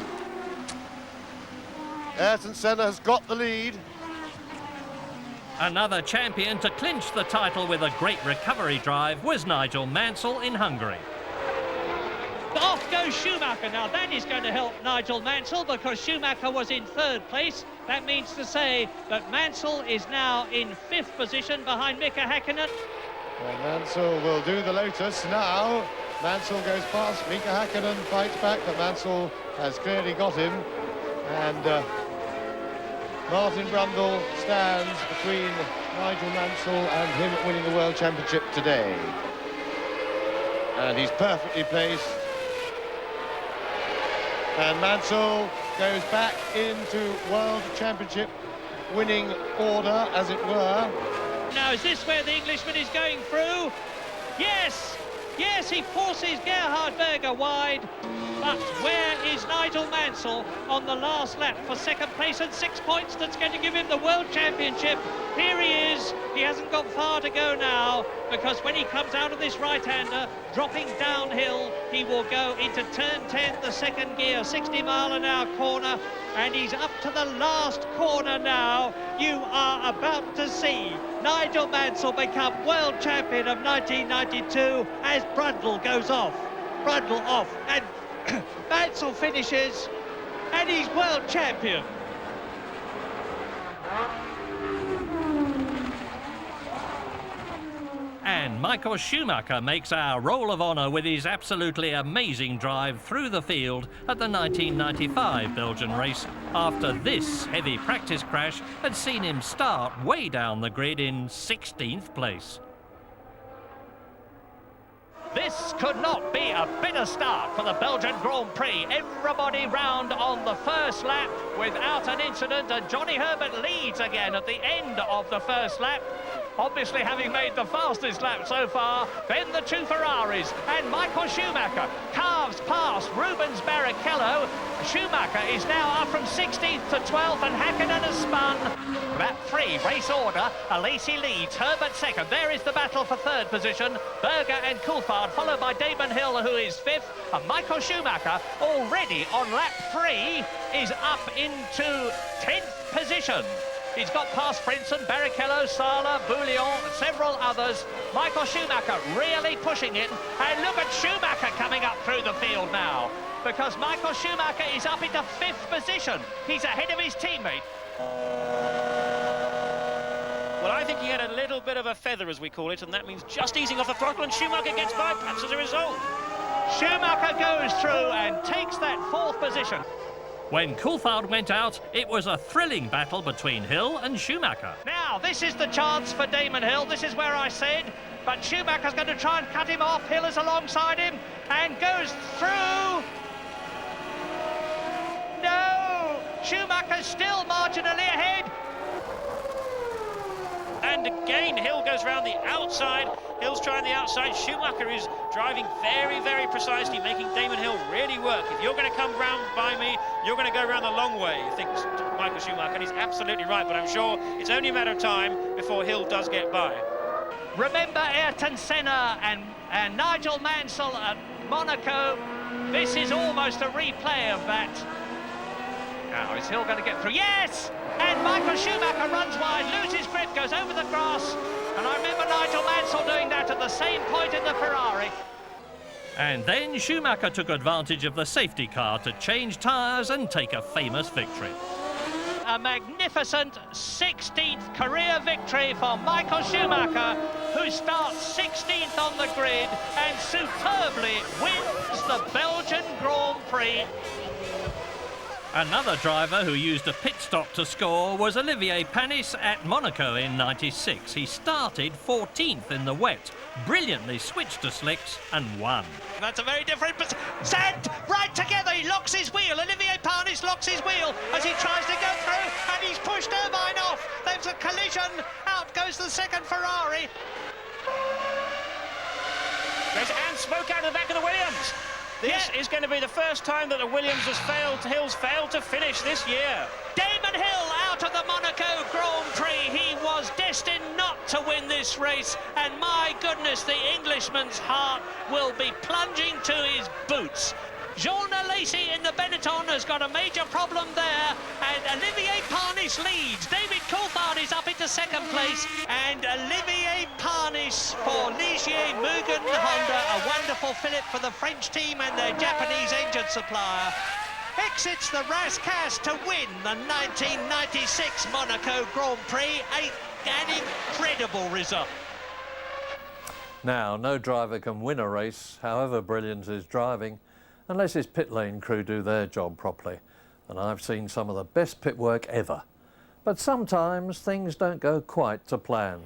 Ayrton Senna has got the lead. Another champion to clinch the title with a great recovery drive was Nigel Mansell in Hungary. Off goes Schumacher. Now that is going to help Nigel Mansell, because Schumacher was in 3rd place. That means to say that Mansell is now in 5th position behind Mika Häkkinen. Well, Mansell will do the Lotus now. Mansell goes past, Mika Häkkinen fights back, but Mansell has clearly got him. And Martin Brundle stands between Nigel Mansell and him winning the World Championship today. And he's perfectly placed. And Mansell goes back into World Championship winning order, as it were. Now, is this where the Englishman is going through? Yes! Yes, he forces Gerhard Berger wide. But where is Nigel Mansell on the last lap for second place and 6 points? That's going to give him the World Championship. Here he is. He hasn't got far to go now, because when he comes out of this right-hander, dropping downhill, he will go into turn 10, the second gear, 60-mile-an-hour corner, and he's up to the last corner now. You are about to see Nigel Mansell become world champion of 1992 as Brundle goes off. Brundle off, and Mansell finishes, and he's world champion. And Michael Schumacher makes our Roll of Honour with his absolutely amazing drive through the field at the 1995 Belgian race, after this heavy practice crash had seen him start way down the grid in 16th place. This could not be a better start for the Belgian Grand Prix. Everybody round on the first lap without an incident, and Johnny Herbert leads again at the end of the first lap. Obviously having made the fastest lap so far. Then the two Ferraris, and Michael Schumacher carves past Rubens Barrichello. Schumacher is now up from 16th to 12th, and Hakkinen has spun. Lap 3, race order. Alesi leads, Herbert second. There is the battle for third position. Berger and Coulthard, followed by Damon Hill, who is fifth. And Michael Schumacher, already on lap 3, is up into 10th position. He's got past Frenson, Barrichello, Sala, Bouillon, several others. Michael Schumacher really pushing it. And look at Schumacher coming up through the field now, because Michael Schumacher is up into 5th position. He's ahead of his teammate. Well, I think he had a little bit of a feather, as we call it, and that means just easing off the throttle, and Schumacher gets by perhaps as a result. Schumacher goes through and takes that 4th position. When Coulthard went out, it was a thrilling battle between Hill and Schumacher. Now, this is the chance for Damon Hill. This is where I said, but Schumacher's going to try and cut him off. Hill is alongside him and goes through. No! Schumacher's still marginally ahead. And again, Hill goes round the outside. Hill's trying the outside. Schumacher is driving very, very precisely, making Damon Hill really work. If you're going to come round by me, you're going to go round the long way, thinks Michael Schumacher, and he's absolutely right, but I'm sure it's only a matter of time before Hill does get by. Remember Ayrton Senna and Nigel Mansell at Monaco? This is almost a replay of that. Now, is Hill going to get through? Yes! And Michael Schumacher runs wide, loses grip, goes over the grass. And I remember Nigel Mansell doing that at the same point in the Ferrari. And then Schumacher took advantage of the safety car to change tyres and take a famous victory. A magnificent 16th career victory for Michael Schumacher, who starts 16th on the grid and superbly wins the Belgian Grand Prix. Another driver who used a pit stop to score was Olivier Panis at Monaco in '96. He started 14th in the wet, brilliantly switched to slicks and won. That's a very different... Sand right together, he locks his wheel. Olivier Panis locks his wheel as he tries to go through, and he's pushed Irvine off. There's a collision. Out goes the second Ferrari. There's Anne Smoke out of the back of the Williams. This is going to be the first time that the Williams Hill's failed to finish this year. Damon Hill out of the Monaco Grand Prix. He was destined not to win this race, and my goodness, the Englishman's heart will be plunging to his boots. Jean Alesi in the Benetton has got a major problem there, and Olivier Panis leads. David Coulthard is up into second place, and Olivier Panis for Ligier Mugen Honda, a wonderful fillip for the French team and their Japanese engine supplier, exits the Rascasse to win the 1996 Monaco Grand Prix. An incredible result. Now, no driver can win a race, however brilliant his driving, unless his pit lane crew do their job properly. And I've seen some of the best pit work ever. But sometimes things don't go quite to plan.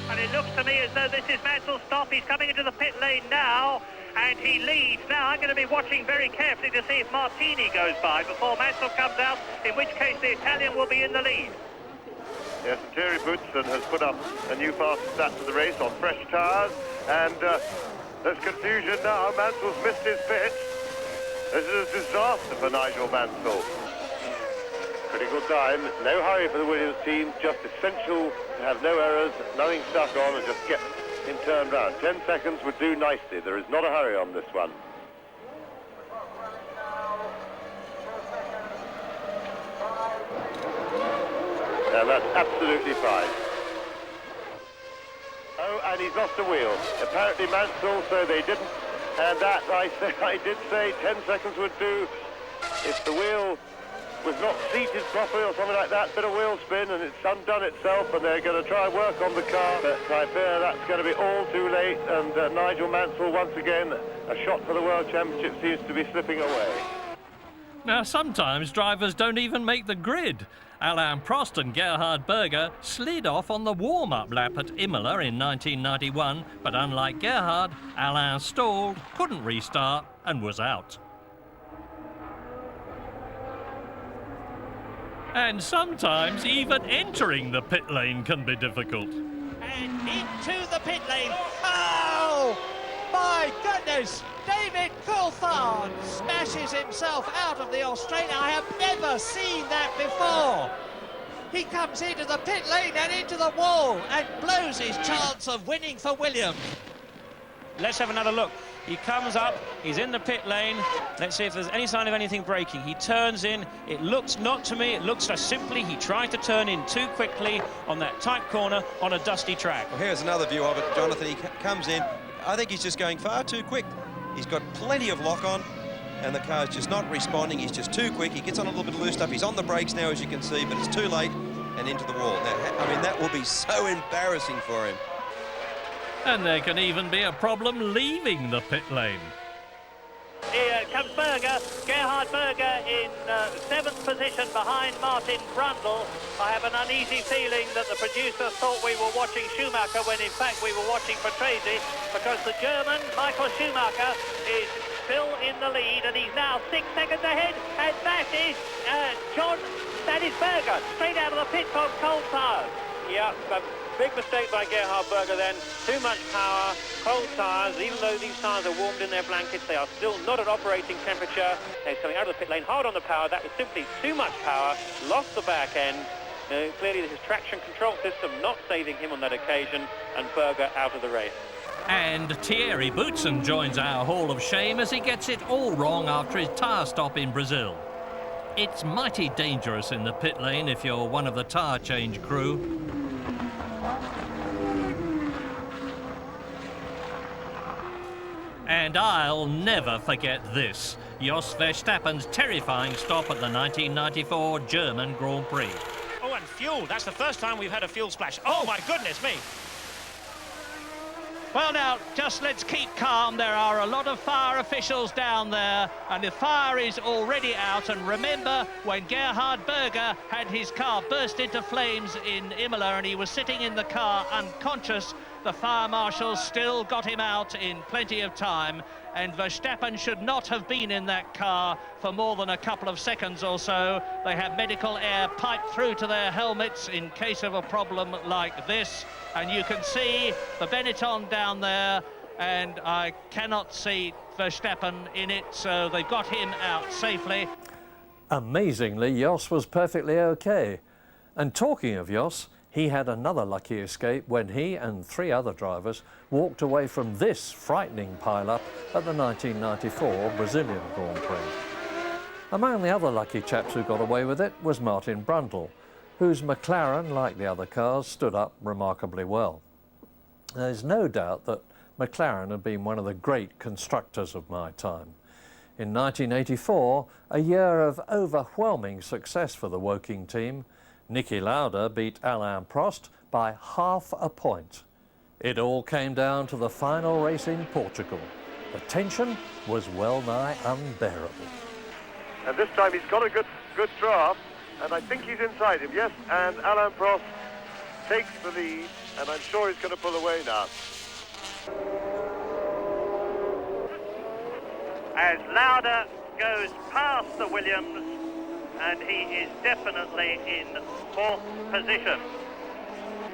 And it looks to me as though this is Mansell's stop. He's coming into the pit lane now, and he leads. Now I'm going to be watching very carefully to see if Martini goes by before Mansell comes out, in which case the Italian will be in the lead. Yes, and Thierry Boutsen has put up a new fast start to the race on fresh tyres, and there's confusion now. Mansell's missed his pit. This is a disaster for Nigel Mansell. Critical time, no hurry for the Williams team, just essential to have no errors, nothing stuck on, and just get him turned round. 10 seconds would do nicely. There is not a hurry on this one. And that's absolutely fine. Oh, and he's lost a wheel. Apparently Mansell, so they didn't. And that, I did say 10 seconds would do. If the wheel was not seated properly or something like that, bit of wheel spin, and it's undone itself, and they're going to try and work on the car. But I fear that's going to be all too late, and Nigel Mansell, once again, a shot for the World Championship seems to be slipping away. Now, sometimes drivers don't even make the grid. Alain Prost and Gerhard Berger slid off on the warm-up lap at Imola in 1991, but unlike Gerhard, Alain stalled, couldn't restart, and was out. And sometimes even entering the pit lane can be difficult. And into the pit lane. Oh, my goodness! David Coulthard smashes himself out of the Australian. I have never seen that before. He comes into the pit lane and into the wall and blows his chance of winning for Williams. Let's have another look. He comes up, he's in the pit lane. Let's see if there's any sign of anything breaking. He turns in. It looks, not to me, it looks as simply he tried to turn in too quickly on that tight corner on a dusty track. Well, here's another view of it, Jonathan. He comes in. I think he's just going far too quick. He's got plenty of lock on, and the car's just not responding. He's just too quick. He gets on a little bit of loose stuff. He's on the brakes now, as you can see, but it's too late and into the wall. Now, I mean, that will be so embarrassing for him. And there can even be a problem leaving the pit lane. Here comes Berger, Gerhard Berger in 7th position behind Martin Brundle. I have an uneasy feeling that the producer thought we were watching Schumacher when in fact we were watching Patrese, because the German, Michael Schumacher, is still in the lead and he's now 6 seconds ahead, and that is that is Berger, straight out of the pits on cold tyres. Yeah, a big mistake by Gerhard Berger then. Too much power, cold tyres. Even though these tyres are warmed in their blankets, they are still not at operating temperature. He's coming out of the pit lane hard on the power. That was simply too much power. Lost the back end. Clearly his traction control system not saving him on that occasion, and Berger out of the race. And Thierry Boutsen joins our Hall of Shame as he gets it all wrong after his tyre stop in Brazil. It's mighty dangerous in the pit lane if you're one of the tyre change crew. And I'll never forget this. Jos Verstappen's terrifying stop at the 1994 German Grand Prix. Oh, and fuel. That's the first time we've had a fuel splash. Oh, my goodness me. Well, now, just let's keep calm. There are a lot of fire officials down there, and the fire is already out. And remember, when Gerhard Berger had his car burst into flames in Imola and he was sitting in the car unconscious, the fire marshals still got him out in plenty of time, and Verstappen should not have been in that car for more than a couple of seconds or so. They have medical air piped through to their helmets in case of a problem like this, and you can see the Benetton down there, and I cannot see Verstappen in it, so they've got him out safely. Amazingly, Jos was perfectly okay. And talking of Jos, he had another lucky escape when he and 3 other drivers walked away from this frightening pile-up at the 1994 Brazilian Grand Prix. Among the other lucky chaps who got away with it was Martin Brundle, whose McLaren, like the other cars, stood up remarkably well. There's no doubt that McLaren had been one of the great constructors of my time. In 1984, a year of overwhelming success for the Woking team, Niki Lauda beat Alain Prost by half a point. It all came down to the final race in Portugal. The tension was well nigh unbearable. And this time he's got a good draft, and I think he's inside him, yes, and Alain Prost takes the lead, and I'm sure he's going to pull away now. As Lauda goes past the Williams, and he is definitely in fourth position.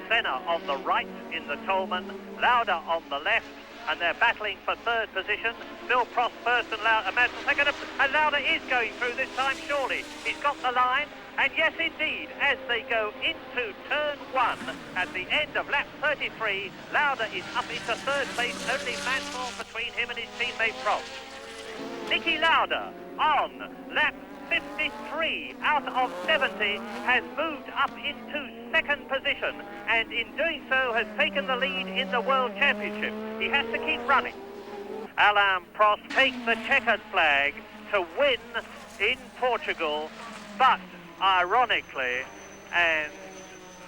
Senna on the right in the Tolman, Lauda on the left, and they're battling for third position. Still Prost first and Lauda, Mansell second, and Lauda is going through this time, surely. He's got the line, and yes indeed, as they go into turn one, at the end of lap 33, Lauda is up into third place, only Mansell between him and his teammate Prost. Niki Lauda on lap 53 out of 70 has moved up into second position, and in doing so has taken the lead in the World Championship. He has to keep running. Alain Prost takes the checkered flag to win in Portugal, but ironically and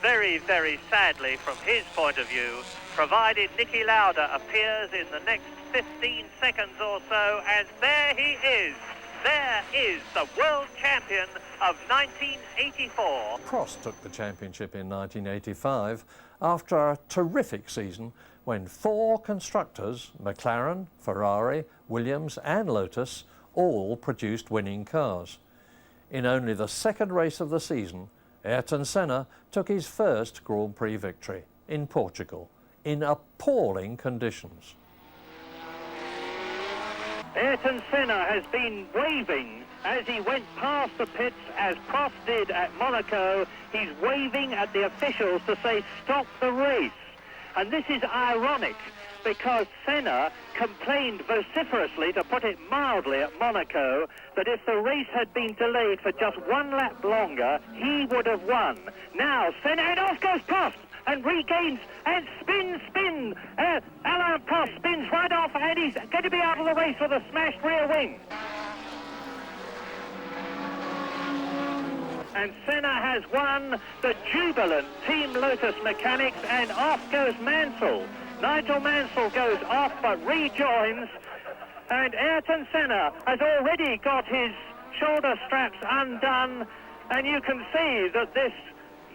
very, very sadly from his point of view, provided Niki Lauda appears in the next 15 seconds or so, and there he is. There is the world champion of 1984. Prost took the championship in 1985 after a terrific season when 4 constructors, McLaren, Ferrari, Williams and Lotus, all produced winning cars. In only the second race of the season, Ayrton Senna took his first Grand Prix victory in Portugal in appalling conditions. Ayrton Senna has been waving as he went past the pits, as Prost did at Monaco. He's waving at the officials to say stop the race. And this is ironic because Senna complained vociferously, to put it mildly, at Monaco that if the race had been delayed for just 1 lap longer, he would have won. Now Senna, and off goes Prost and regains and spin. Alain Prost spins right off, and he's going to be out of the race with a smashed rear wing. And Senna has won the jubilant Team Lotus mechanics, and off goes Mansell. Nigel Mansell goes off but rejoins, and Ayrton Senna has already got his shoulder straps undone, and you can see that this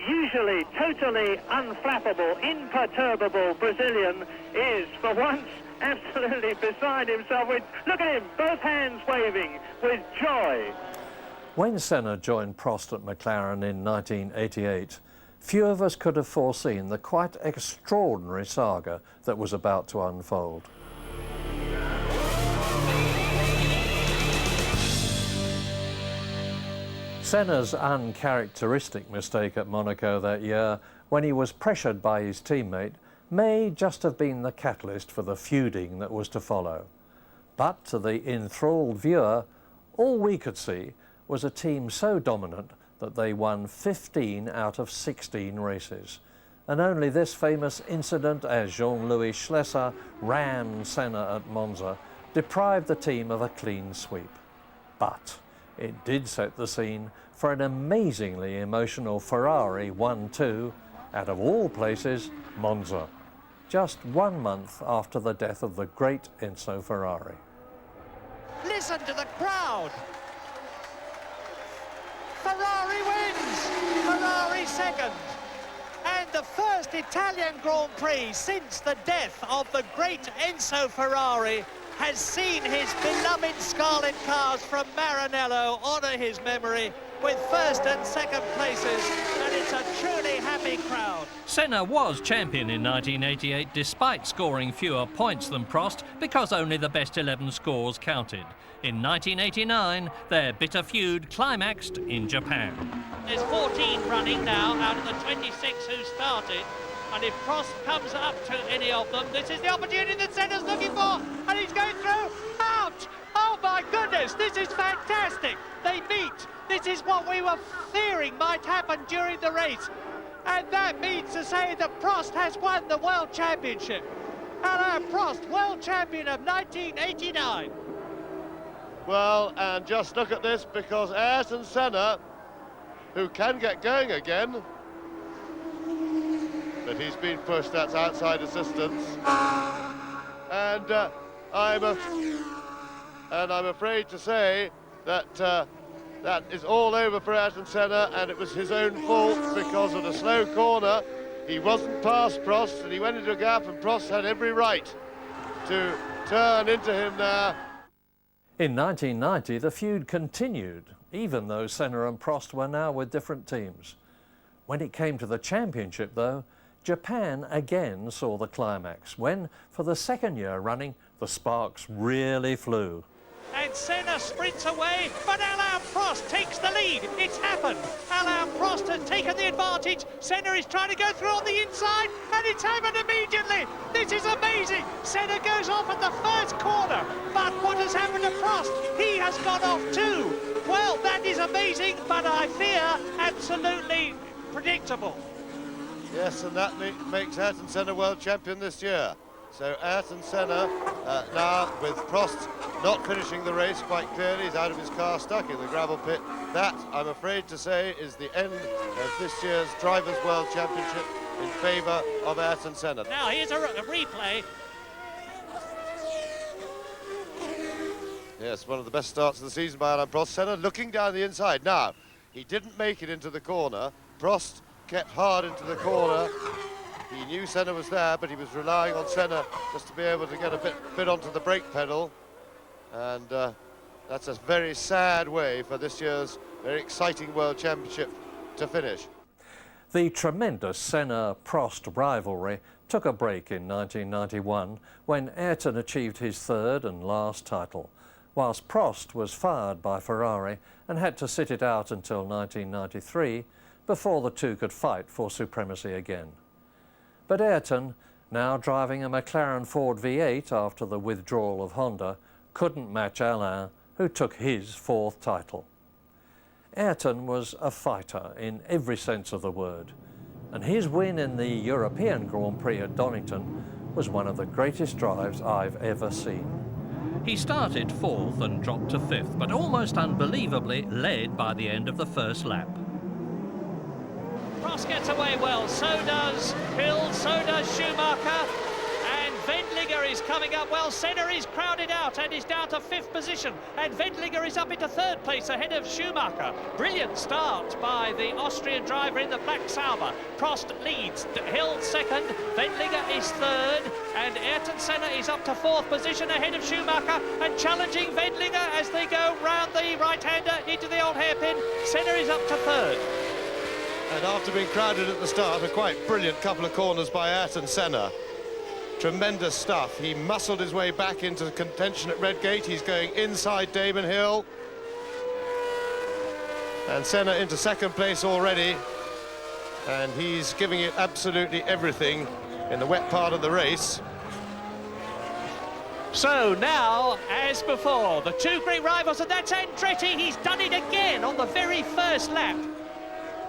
usually totally unflappable, imperturbable Brazilian is for once absolutely beside himself. Look at him, both hands waving with joy. When Senna joined Prost at McLaren in 1988, few of us could have foreseen the quite extraordinary saga that was about to unfold. Senna's uncharacteristic mistake at Monaco that year, when he was pressured by his teammate, may just have been the catalyst for the feuding that was to follow. But to the enthralled viewer, all we could see was a team so dominant that they won 15 out of 16 races. And only this famous incident, as Jean-Louis Schlesser rammed Senna at Monza, deprived the team of a clean sweep. But it did set the scene for an amazingly emotional Ferrari 1-2, out of all places, Monza, just 1 month after the death of the great Enzo Ferrari. Listen to the crowd. Ferrari wins. Ferrari second. And the first Italian Grand Prix since the death of the great Enzo Ferrari has seen his beloved scarlet cars from Maranello honour his memory with first and second places, and it's a truly happy crowd. Senna was champion in 1988 despite scoring fewer points than Prost because only the best 11 scores counted. In 1989, their bitter feud climaxed in Japan. There's 14 running now out of the 26 who started. And if Prost comes up to any of them, this is the opportunity that Senna's looking for. And he's going through. Out! Oh my goodness, this is fantastic. They meet. This is what we were fearing might happen during the race. And that means to say that Prost has won the World Championship. Alain Prost, World Champion of 1989. Well, and just look at this, because Ayrton Senna, who can get going again, but he's been pushed, that's outside assistance. And I'm afraid to say that that is all over for Ayrton Senna, and it was his own fault because of the slow corner. He wasn't past Prost, and he went into a gap, and Prost had every right to turn into him there. In 1990, the feud continued, even though Senna and Prost were now with different teams. When it came to the championship, though, Japan again saw the climax, when, for the second year running, the sparks really flew. And Senna sprints away, but Alain Prost takes the lead. It's happened. Alain Prost has taken the advantage. Senna is trying to go through on the inside, and it's happened immediately. This is amazing. Senna goes off at the first corner, but what has happened to Prost? He has gone off too. Well, that is amazing, but I fear absolutely predictable. Yes, and that makes Ayrton Senna world champion this year. So Ayrton Senna now, with Prost not finishing the race quite clearly, he's out of his car, stuck in the gravel pit. That, I'm afraid to say, is the end of this year's Drivers' World Championship in favour of Ayrton Senna. Now here's a replay. Yes, one of the best starts of the season by Alain Prost. Senna looking down the inside. Now, he didn't make it into the corner. Prost kept hard into the corner. He knew Senna was there, but he was relying on Senna just to be able to get a bit onto the brake pedal. And that's a very sad way for this year's very exciting World Championship to finish. The tremendous Senna-Prost rivalry took a break in 1991 when Ayrton achieved his third and last title, whilst Prost was fired by Ferrari and had to sit it out until 1993 before the two could fight for supremacy again. But Ayrton, now driving a McLaren Ford V8 after the withdrawal of Honda, couldn't match Alain, who took his fourth title. Ayrton was a fighter in every sense of the word, and his win in the European Grand Prix at Donington was one of the greatest drives I've ever seen. He started fourth and dropped to fifth, but almost unbelievably led by the end of the first lap. Prost gets away well, so does Hill, so does Schumacher, and Wendlinger is coming up well. Senna is crowded out and is down to fifth position, and Wendlinger is up into third place ahead of Schumacher. Brilliant start by the Austrian driver in the black Sauber. Prost leads, Hill second, Wendlinger is third, and Ayrton Senna is up to fourth position ahead of Schumacher and challenging Wendlinger as they go round the right-hander into the old hairpin. Senna is up to third. And after being crowded at the start, a quite brilliant couple of corners by Ayrton Senna. Tremendous stuff. He muscled his way back into contention at Redgate. He's going inside Damon Hill. And Senna into second place already. And he's giving it absolutely everything in the wet part of the race. So now, as before, the two great rivals, and that's Andretti. He's done it again on the very first lap.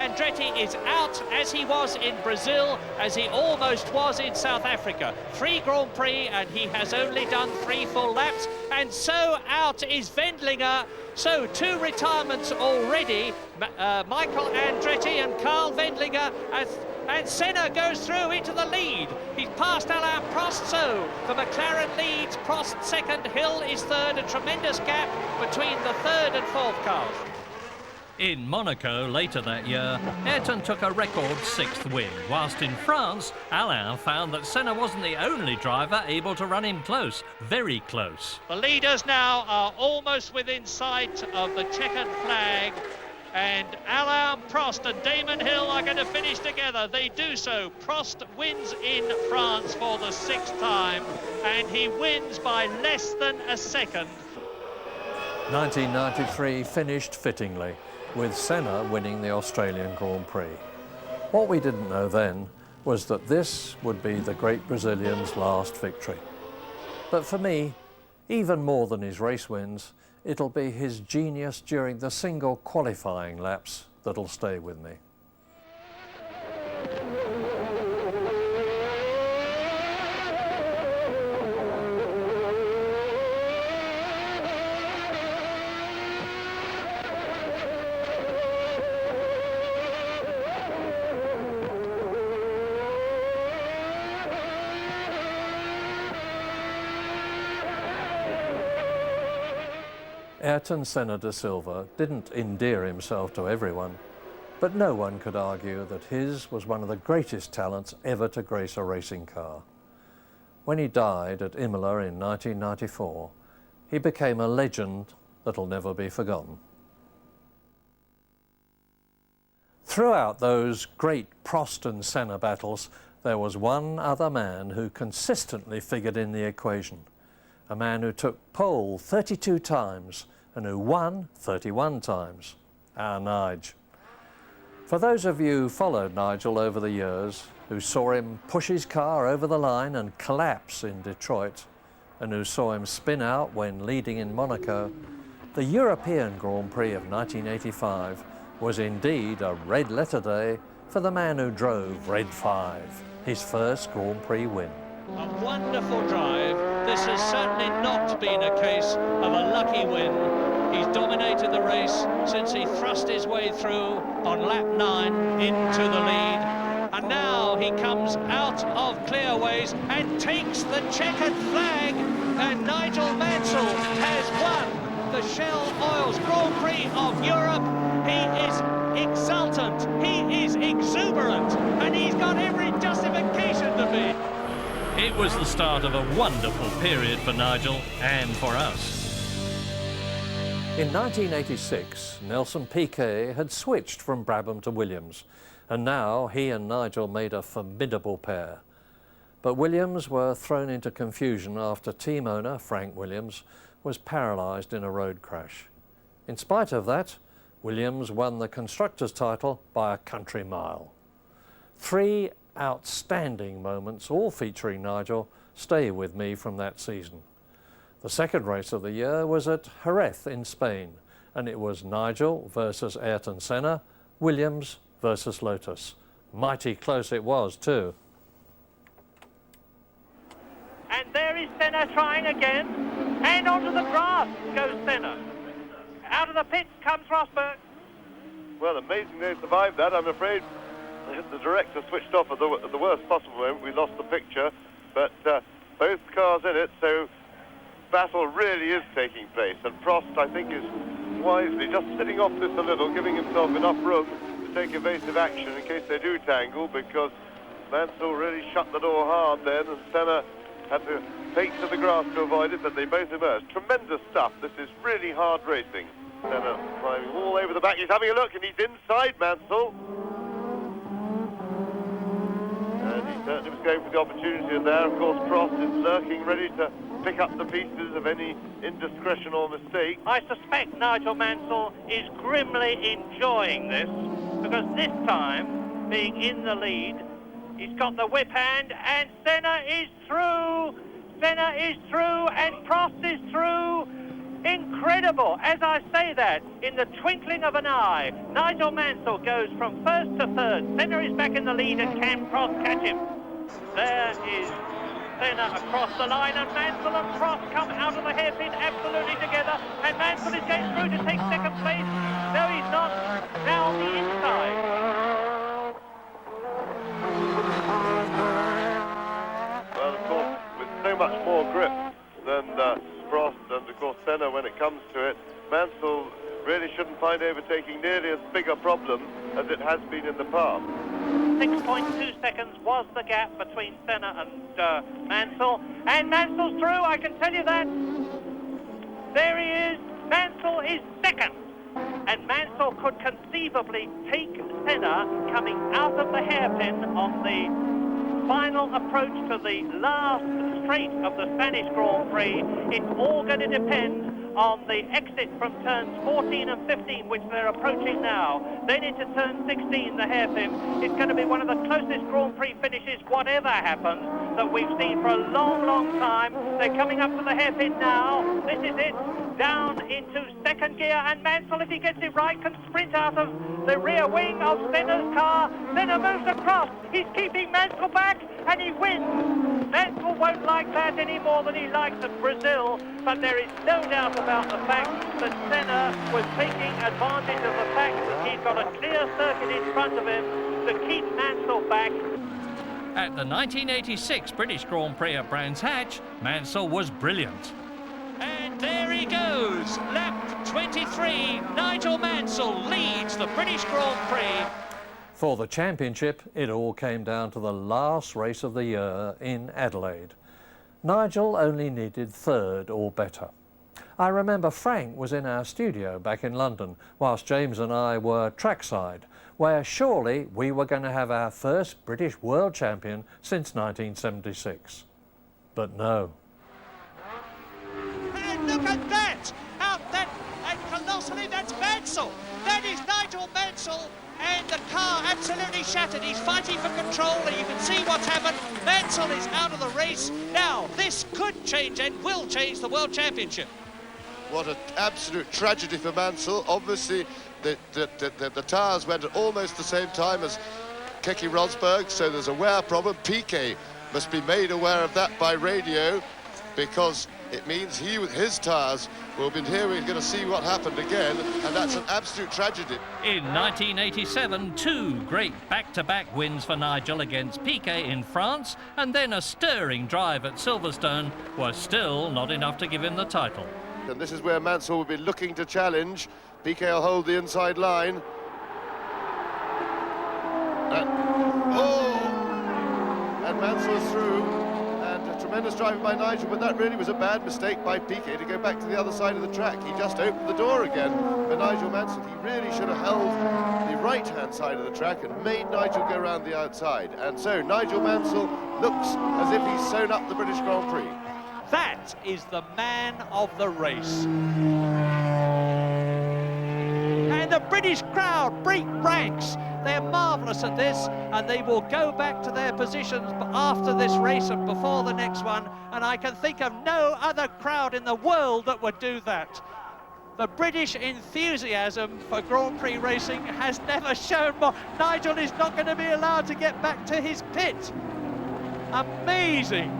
Andretti is out as he was in Brazil, as he almost was in South Africa. 3 Grand Prix and he has only done 3 full laps, and so out is Wendlinger. So 2 retirements already, Michael Andretti and Carl Wendlinger, and Senna goes through into the lead. He's passed Alain Prost, so the McLaren leads, Prost second, Hill is third, a tremendous gap between the third and fourth cars. In Monaco later that year, Ayrton took a record 6th win, whilst in France, Alain found that Senna wasn't the only driver able to run him close, very close. The leaders now are almost within sight of the checkered flag, and Alain Prost and Damon Hill are going to finish together. They do so. Prost wins in France for the 6th time, and he wins by less than a second. 1993 finished fittingly, with Senna winning the Australian Grand Prix. What we didn't know then was that this would be the great Brazilian's last victory. But for me, even more than his race wins, it'll be his genius during the single qualifying laps that'll stay with me. Ayrton Senna da Silva didn't endear himself to everyone, but no one could argue that his was one of the greatest talents ever to grace a racing car. When he died at Imola in 1994, he became a legend that'll never be forgotten. Throughout those great Prost and Senna battles, there was one other man who consistently figured in the equation. A man who took pole 32 times and who won 31 times. Our Nige. For those of you who followed Nigel over the years, who saw him push his car over the line and collapse in Detroit, and who saw him spin out when leading in Monaco, the European Grand Prix of 1985 was indeed a red letter day for the man who drove Red 5, his first Grand Prix win. A wonderful drive. This has certainly not been a case of a lucky win. He's dominated the race since he thrust his way through on lap 9 into the lead. And now he comes out of clearways and takes the checkered flag. And Nigel Mansell has won the Shell Oils Grand Prix of Europe. He is exultant, he is exuberant, and he's got every justification to be. It was the start of a wonderful period for Nigel and for us. In 1986, Nelson Piquet had switched from Brabham to Williams, and now he and Nigel made a formidable pair. But Williams were thrown into confusion after team owner Frank Williams was paralysed in a road crash. In spite of that, Williams won the Constructors' title by a country mile. 3 outstanding moments, all featuring Nigel, stay with me from that season. The second race of the year was at Jerez in Spain, and it was Nigel versus Ayrton Senna, Williams versus Lotus. Mighty close it was too. And there is Senna trying again, and onto the grass goes Senna. Out of the pits comes Rosberg. Well, amazing they survived that. I'm afraid the director switched off at the worst possible moment. We lost the picture, but both cars in it, so battle really is taking place. And Prost, I think, is wisely just sitting off this a little, giving himself enough room to take evasive action in case they do tangle, because Mansell really shut the door hard then, and Senna had to take to the grass to avoid it, but they both emerged. Tremendous stuff. This is really hard racing. Senna climbing all over the back. He's having a look, and he's inside Mansell. And he certainly was going for the opportunity there. Of course, Prost is lurking, ready to pick up the pieces of any indiscretion or mistake. I suspect Nigel Mansell is grimly enjoying this, because this time, being in the lead, he's got the whip hand, and Senna is through! Senna is through, and Prost is through! Incredible! As I say that, in the twinkling of an eye, Nigel Mansell goes from first to third. Senna is back in the lead, and can Prost catch him? There is Senna across the line, and Mansell and Prost come out of the hairpin absolutely together, and Mansell is getting through to take second place. No, he's not. Down the inside. Well, of course, with so much more grip than Prost and, of course, Senna when it comes to it, Mansell really shouldn't find overtaking nearly as big a problem as it has been in the past. 6.2 seconds was the gap between Senna and Mansell. And Mansell's through, I can tell you that. There he is. Mansell is second. And Mansell could conceivably take Senna coming out of the hairpin on the final approach to the last straight of the Spanish Grand Prix. It's all going to depend on the exit from turns 14 and 15, which they're approaching now. Then into turn 16, the hairpin. It's going to be one of the closest Grand Prix finishes, whatever happens, that we've seen for a long, long time. They're coming up to the hairpin now. This is it. Down into second gear, and Mansell, if he gets it right, can sprint out of the rear wing of Senna's car. Senna moves across. He's keeping Mansell back, and he wins. Mansell won't like that any more than he likes at Brazil, but there is no doubt about the fact that Senna was taking advantage of the fact that he's got a clear circuit in front of him to keep Mansell back. At the 1986 British Grand Prix at Brands Hatch, Mansell was brilliant. And there he goes, lapped 23, Nigel Mansell leads the British Grand Prix. For the championship, it all came down to the last race of the year in Adelaide. Nigel only needed third or better. I remember Frank was in our studio back in London, whilst James and I were trackside, where surely we were going to have our first British world champion since 1976. But no. And look at that! And colossally, that's Mansell! That is Nigel Mansell, and the car absolutely shattered. He's fighting for control, and you can see what's happened. Mansell is out of the race. Now, this could change and will change the World Championship. What an absolute tragedy for Mansell. Obviously, the tyres went at almost the same time as Keke Rosberg, so there's a wear problem. Piquet must be made aware of that by radio, because it means he, with his tyres, will be here. We're going to see what happened again, and that's an absolute tragedy. In 1987, two great back-to-back wins for Nigel against Piquet in France, and then a stirring drive at Silverstone were still not enough to give him the title. And this is where Mansell will be looking to challenge. Piquet will hold the inside line. And Mansell is through. And a tremendous driving by Nigel, but that really was a bad mistake by Piquet to go back to the other side of the track. He just opened the door again for Nigel Mansell. He really should have held the right-hand side of the track and made Nigel go around the outside. And so Nigel Mansell looks as if he's sewn up the British Grand Prix. That is the man of the race. And the British crowd break ranks. They're marvellous at this, and they will go back to their positions after this race and before the next one, and I can think of no other crowd in the world that would do that. The British enthusiasm for Grand Prix racing has never shown more. Nigel is not going to be allowed to get back to his pit. Amazing.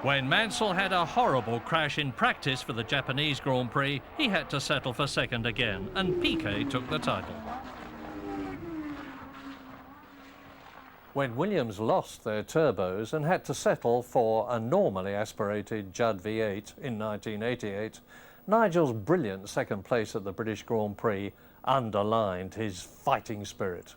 When Mansell had a horrible crash in practice for the Japanese Grand Prix, he had to settle for second again, and Piquet took the title. When Williams lost their turbos and had to settle for a normally aspirated Judd V8 in 1988, Nigel's brilliant second place at the British Grand Prix underlined his fighting spirit.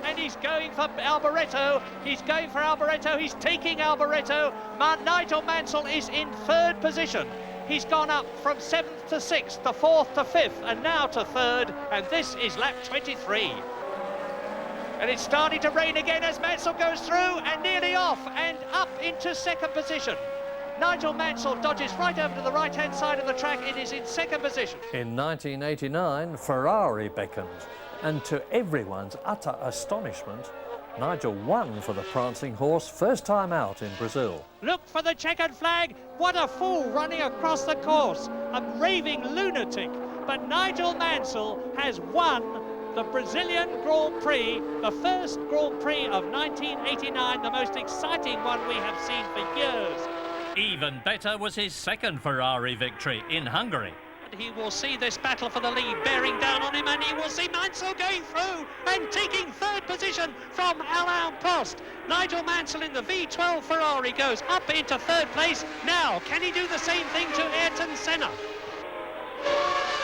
And he's going for Alboreto. He's going for Alboreto. He's taking Alboreto. Nigel Mansell is in third position. He's gone up from 7th to 6th to 4th to 5th and now to 3rd. And this is lap 23. And it's starting to rain again as Mansell goes through and nearly off and up into second position. Nigel Mansell dodges right over to the right-hand side of the track. It is in second position. In 1989, Ferrari beckoned, and to everyone's utter astonishment, Nigel won for the prancing horse first time out in Brazil. Look for the checkered flag. What a fool running across the course. A raving lunatic. But Nigel Mansell has won the Brazilian Grand Prix, the first Grand Prix of 1989, the most exciting one we have seen for years. Even better was his second Ferrari victory in Hungary. And he will see this battle for the lead bearing down on him, and he will see Mansell going through and taking third position from Alain Prost. Nigel Mansell in the V12 Ferrari goes up into third place. Now, can he do the same thing to Ayrton Senna?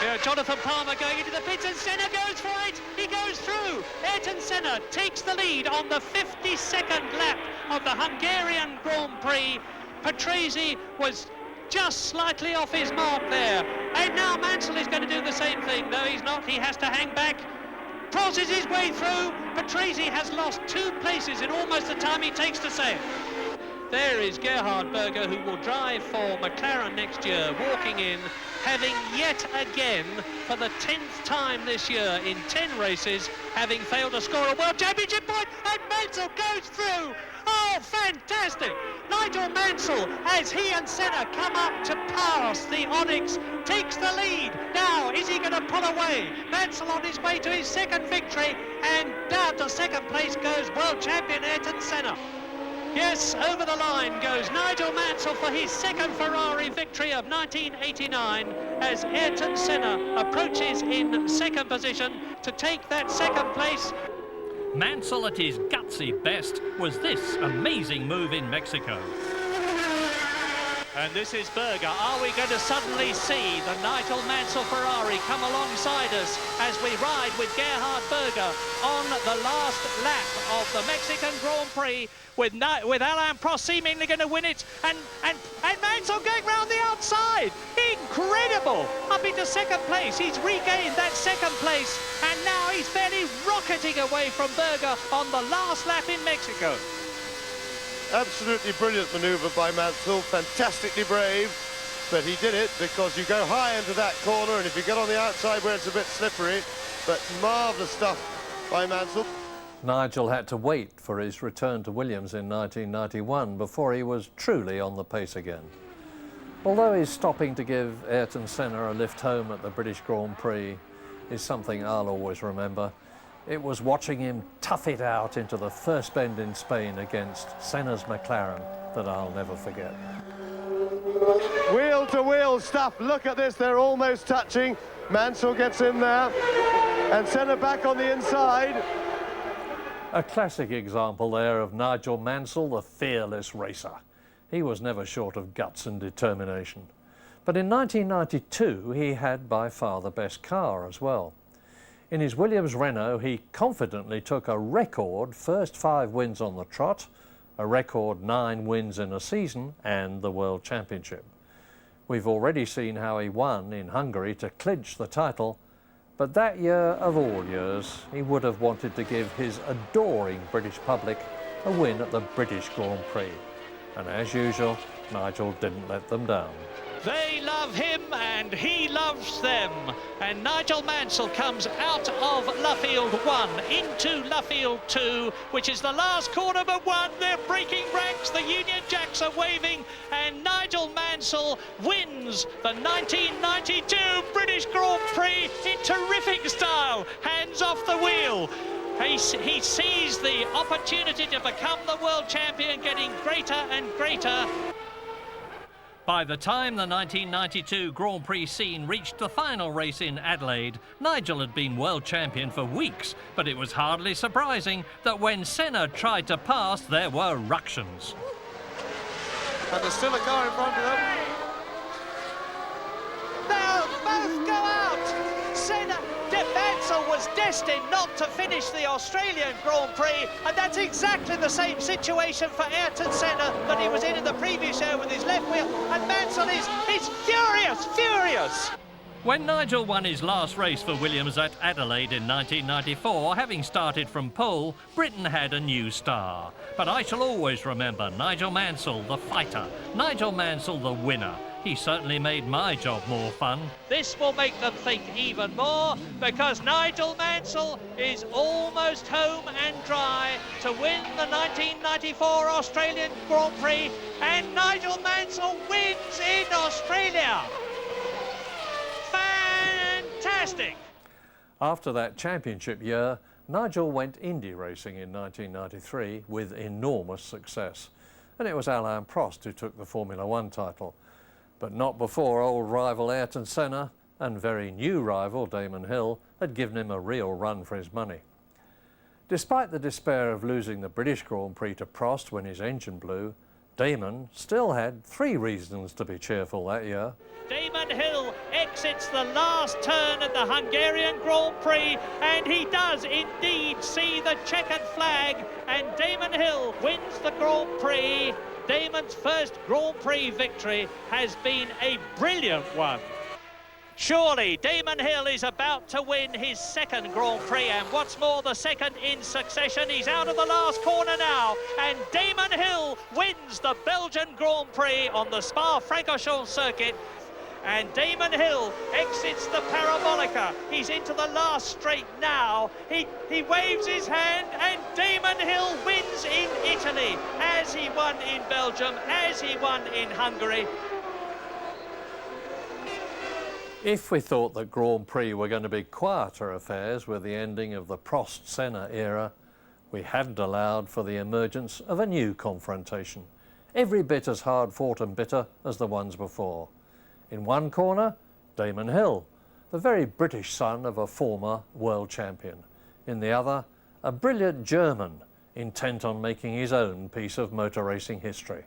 Here, Jonathan Palmer going into the pits, and Senna goes for it. He goes through. Ayrton Senna takes the lead on the 52nd lap of the Hungarian Grand Prix. Patrese was just slightly off his mark there. And now Mansell is going to do the same thing. No, he's not. He has to hang back. Crosses his way through. Patrese has lost 2 places in almost the time he takes to sail. There is Gerhard Berger, who will drive for McLaren next year, walking in, having yet again, for the 10th time this year in 10 races, having failed to score a World Championship point, and Mansell goes through. Oh, fantastic! Nigel Mansell, as he and Senna come up to pass the Onyx, takes the lead. Now, is he going to pull away? Mansell on his way to his second victory, and down to second place goes world champion Ayrton Senna. Yes, over the line goes Nigel Mansell for his second Ferrari victory of 1989 as Ayrton Senna approaches in second position to take that second place. Mansell at his gutsy best was this amazing move in Mexico. And this is Berger. Are we going to suddenly see the Nigel Mansell Ferrari come alongside us as we ride with Gerhard Berger on the last lap of the Mexican Grand Prix with Alain Prost seemingly going to win it and Mansell going round the outside. Incredible! Up into second place. He's regained that second place and now he's fairly rocketing away from Berger on the last lap in Mexico. Absolutely brilliant manoeuvre by Mansell, fantastically brave, but he did it because you go high into that corner and if you get on the outside where it's a bit slippery, but marvellous stuff by Mansell. Nigel had to wait for his return to Williams in 1991 before he was truly on the pace again. Although his stopping to give Ayrton Senna a lift home at the British Grand Prix is something I'll always remember, it was watching him tough it out into the first bend in Spain against Senna's McLaren that I'll never forget. Wheel-to-wheel stuff. Look at this, they're almost touching. Mansell gets in there, and Senna back on the inside. A classic example there of Nigel Mansell, the fearless racer. He was never short of guts and determination. But in 1992, he had by far the best car as well. In his Williams Renault, he confidently took a record first 5 wins on the trot, a record 9 wins in a season, and the World Championship. We've already seen how he won in Hungary to clinch the title, but that year of all years, he would have wanted to give his adoring British public a win at the British Grand Prix. And as usual, Nigel didn't let them down. They love him and he loves them. And Nigel Mansell comes out of Luffield 1 into Luffield 2, which is the last corner but one. They're breaking ranks, the Union Jacks are waving, and Nigel Mansell wins the 1992 British Grand Prix in terrific style, hands off the wheel. He sees the opportunity to become the world champion, getting greater and greater. By the time the 1992 Grand Prix scene reached the final race in Adelaide, Nigel had been world champion for weeks, but it was hardly surprising that when Senna tried to pass, there were ructions. And there's still a car in front of them. They'll both go out! Senna, Mansell was destined not to finish the Australian Grand Prix, and that's exactly the same situation for Ayrton Senna that he was in the previous year with his left wheel, and Mansell is furious! When Nigel won his last race for Williams at Adelaide in 1994, having started from pole, Britain had a new star. But I shall always remember Nigel Mansell, the fighter, Nigel Mansell, the winner. He certainly made my job more fun. This will make them think even more, because Nigel Mansell is almost home and dry to win the 1994 Australian Grand Prix, and Nigel Mansell wins in Australia. Fantastic! After that championship year, Nigel went Indy racing in 1993 with enormous success. And it was Alain Prost who took the Formula One title. But not before old rival Ayrton Senna and very new rival Damon Hill had given him a real run for his money. Despite the despair of losing the British Grand Prix to Prost when his engine blew, Damon still had 3 reasons to be cheerful that year. Damon Hill exits the last turn at the Hungarian Grand Prix, and he does indeed see the checkered flag, and Damon Hill wins the Grand Prix. Damon's first Grand Prix victory has been a brilliant one. Surely Damon Hill is about to win his second Grand Prix, and what's more, the second in succession. He's out of the last corner now, and Damon Hill wins the Belgian Grand Prix on the Spa-Francorchamps circuit. And Damon Hill exits the Parabolica. He's into the last straight now. He waves his hand, and Damon Hill wins in Italy, as he won in Belgium, as he won in Hungary. If we thought that Grand Prix were going to be quieter affairs with the ending of the Prost-Senna era, we hadn't allowed for the emergence of a new confrontation, every bit as hard-fought and bitter as the ones before. In one corner, Damon Hill, the very British son of a former world champion. In the other, a brilliant German intent on making his own piece of motor racing history,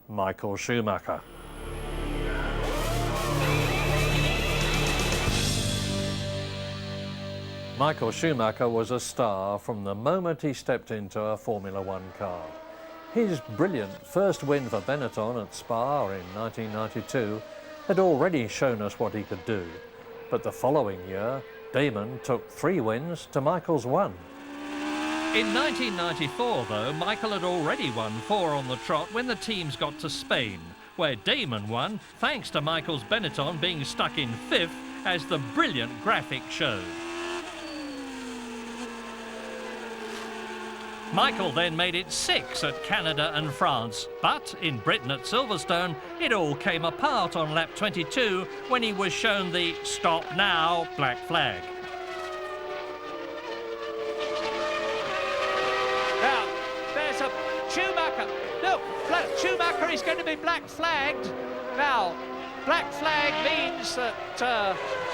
Michael Schumacher. Michael Schumacher was a star from the moment he stepped into a Formula One car. His brilliant first win for Benetton at Spa in 1992 had already shown us what he could do. But the following year, Damon took 3 wins to Michael's 1. In 1994, though, Michael had already won 4 on the trot when the teams got to Spain, where Damon won thanks to Michael's Benetton being stuck in 5th, as the brilliant graphic showed. Michael then made it 6 at Canada and France, but in Britain at Silverstone, it all came apart on lap 22 when he was shown the "Stop Now" black flag. Now, there's a Schumacher. Look, Schumacher is going to be black flagged. Now, black flag means that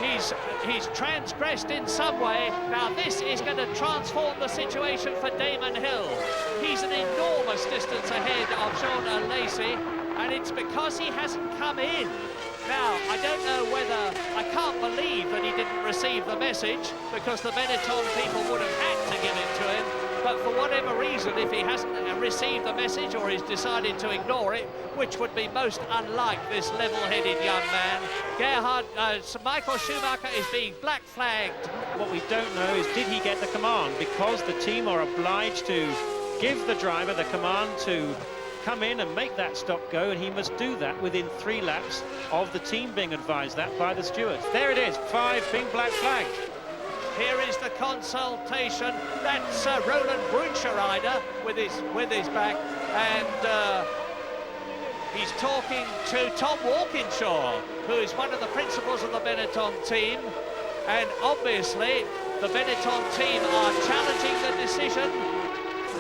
he's transgressed in some way. Now, this is going to transform the situation for Damon Hill. He's an enormous distance ahead of Jean Lacey, and it's because he hasn't come in. Now, I don't know whether... I can't believe that he didn't receive the message, because the Benetton people would have had to give it to him. But for whatever reason, if he hasn't received the message or he's decided to ignore it, which would be most unlike this level-headed young man, Michael Schumacher is being black flagged. What we don't know is, did he get the command? Because the team are obliged to give the driver the command to come in and make that stop go, and he must do that within 3 laps of the team being advised that by the stewards. There it is, 5 being black flagged. Here is the consultation. That's Roland Brunscherider with his back, and he's talking to Tom Walkinshaw, who is one of the principals of the Benetton team. And obviously, the Benetton team are challenging the decision.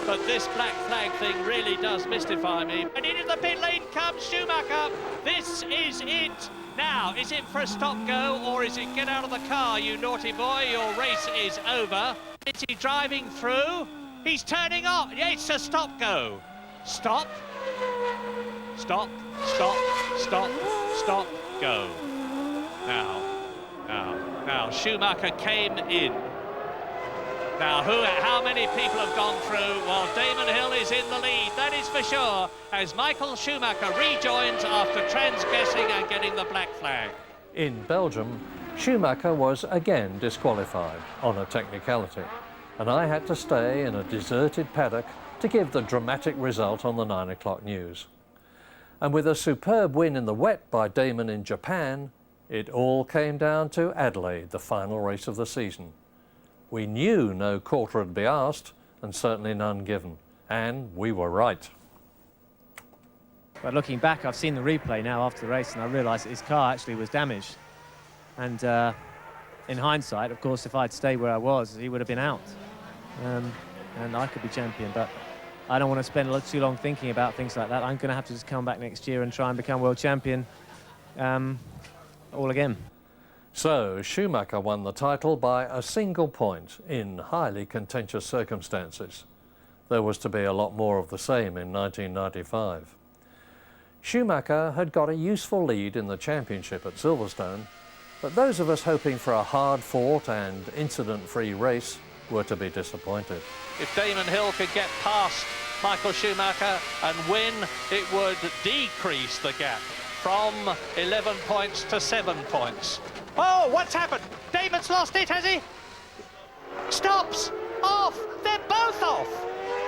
But this black flag thing really does mystify me. And into the pit lane comes Schumacher. This is it. Now, is it for a stop-go, or is it get out of the car, you naughty boy, your race is over? Is he driving through? He's turning off. Yeah, it's a stop-go. Stop. Stop, stop, stop, stop, go. Now, Schumacher came in. Now, how many people have gone through? Well, Damon Hill is in the lead, that is for sure, as Michael Schumacher rejoins after transgressing and getting the black flag. In Belgium, Schumacher was again disqualified on a technicality, and I had to stay in a deserted paddock to give the dramatic result on the 9 o'clock news. And with a superb win in the wet by Damon in Japan, it all came down to Adelaide, the final race of the season. We knew no quarter would be asked, and certainly none given, and we were right. But looking back, I've seen the replay now after the race, and I realised that his car actually was damaged. And in hindsight, of course, if I'd stayed where I was, he would have been out. And I could be champion, but I don't want to spend too long thinking about things like that. I'm going to have to just come back next year and try and become world champion all again. So Schumacher won the title by a single point in highly contentious circumstances. There was to be a lot more of the same in 1995. Schumacher had got a useful lead in the championship at Silverstone, but those of us hoping for a hard-fought and incident-free race were to be disappointed. If Damon Hill could get past Michael Schumacher and win, it would decrease the gap from 11 points to 7 points. Oh, what's happened? Damon's lost it, has he? Stops! Off! They're both off!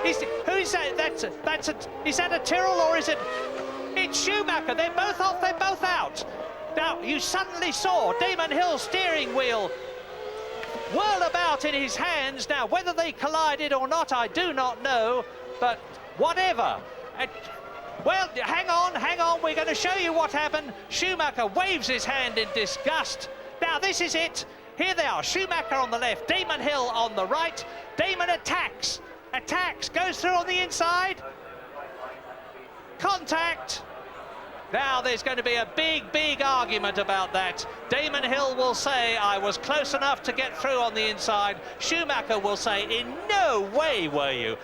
Who is that? Is that a Tyrrell, or is it... It's Schumacher. They're both off, they're both out. Now, you suddenly saw Damon Hill's steering wheel whirl about in his hands. Now, whether they collided or not, I do not know, but whatever. Well, hang on, we're going to show you what happened. Schumacher waves his hand in disgust. Now, this is it. Here they are, Schumacher on the left, Damon Hill on the right. Damon attacks, goes through on the inside. Contact. Now, there's going to be a big argument about that. Damon Hill will say, I was close enough to get through on the inside. Schumacher will say, in no way were you.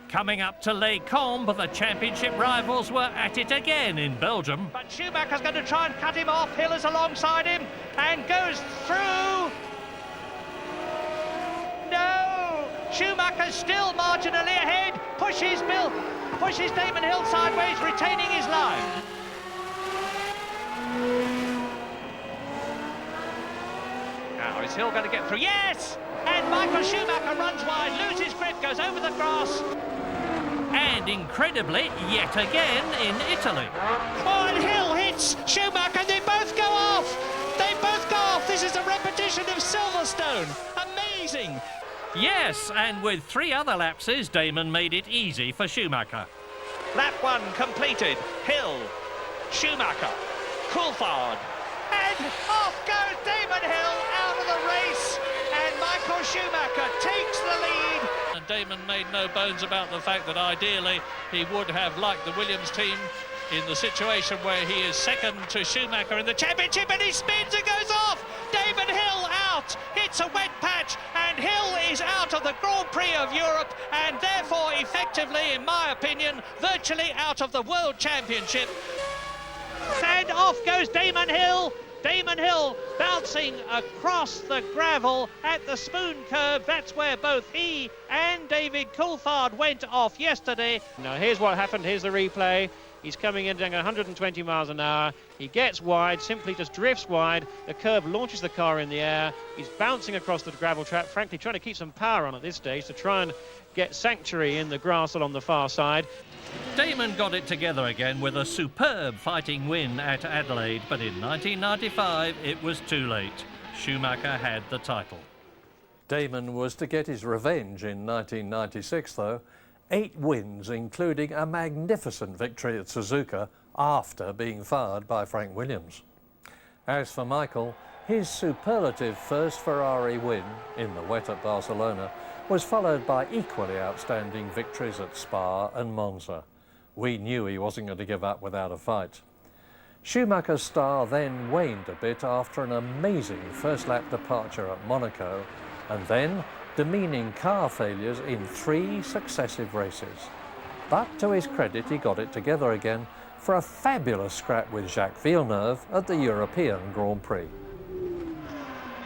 Coming up to Les Combes, the championship rivals were at it again in Belgium. But Schumacher's going to try and cut him off. Hill is alongside him and goes through. Schumacher still marginally ahead, pushes Damon Hill sideways, retaining his line. Now, is Hill going to get through? Yes! And Michael Schumacher runs wide, loses grip, goes over the grass. And incredibly, yet again in Italy. Oh, and Hill hits Schumacher, they both go off! They both go off! This is a repetition of Silverstone. Amazing! Yes, and with 3 other lapses, Damon made it easy for Schumacher. Lap 1 completed. Hill, Schumacher, Coulthard, and off goes Damon Hill out of the race, and Michael Schumacher takes the lead. And Damon made no bones about the fact that ideally he would have liked the Williams team in the situation where he is second to Schumacher in the championship, and he spins and goes off. Damon Hill out. It's a wet patch, and Hill is out of the Grand Prix of Europe, and therefore effectively, in my opinion, virtually out of the World Championship. And off goes Damon Hill. Damon Hill bouncing across the gravel at the Spoon Curve. That's where both he and David Coulthard went off yesterday. Now here's what happened. Here's the replay. He's coming in doing 120 miles an hour. He gets wide, simply just drifts wide. The curve launches the car in the air. He's bouncing across the gravel track, frankly trying to keep some power on at this stage to try and get sanctuary in the grass along the far side. Damon got it together again with a superb fighting win at Adelaide, but in 1995 it was too late. Schumacher had the title. Damon was to get his revenge in 1996 though. 8 wins, including a magnificent victory at Suzuka after being fired by Frank Williams. As for Michael, his superlative first Ferrari win in the wet at Barcelona was followed by equally outstanding victories at Spa and Monza. We knew he wasn't going to give up without a fight. Schumacher's star then waned a bit after an amazing first lap departure at Monaco, and then demeaning car failures in 3 successive races. But to his credit, he got it together again for a fabulous scrap with Jacques Villeneuve at the European Grand Prix.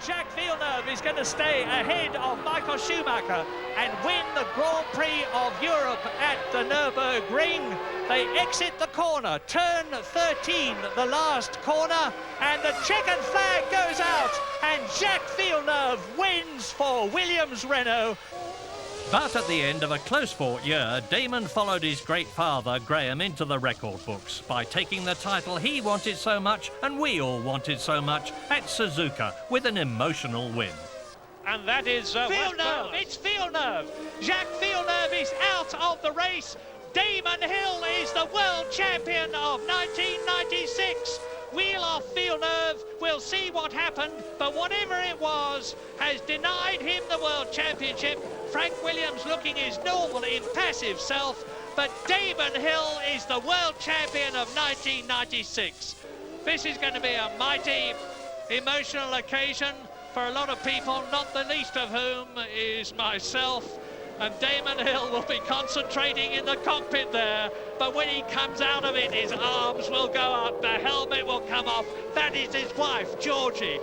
Jacques Villeneuve is going to stay ahead of Michael Schumacher and win the Grand Prix of Europe at the Nürburgring. They exit the corner, turn 13, the last corner, and the checkered flag goes out, and Jacques Villeneuve wins for Williams-Renault. But at the end of a close-fought year, Damon followed his great father, Graham, into the record books by taking the title he wanted so much and we all wanted so much at Suzuka with an emotional win. And that is Villeneuve. It's Villeneuve. Jacques Villeneuve is out of the race. Damon Hill is the world champion of 1996. Wheel off Villeneuve. We'll see what happened, but whatever it was has denied him the world championship. Frank Williams looking his normal, impassive self, but Damon Hill is the world champion of 1996. This is going to be a mighty emotional occasion for a lot of people, not the least of whom is myself. And Damon Hill will be concentrating in the cockpit there, but when he comes out of it, his arms will go up, the helmet will come off. That is his wife, Georgie.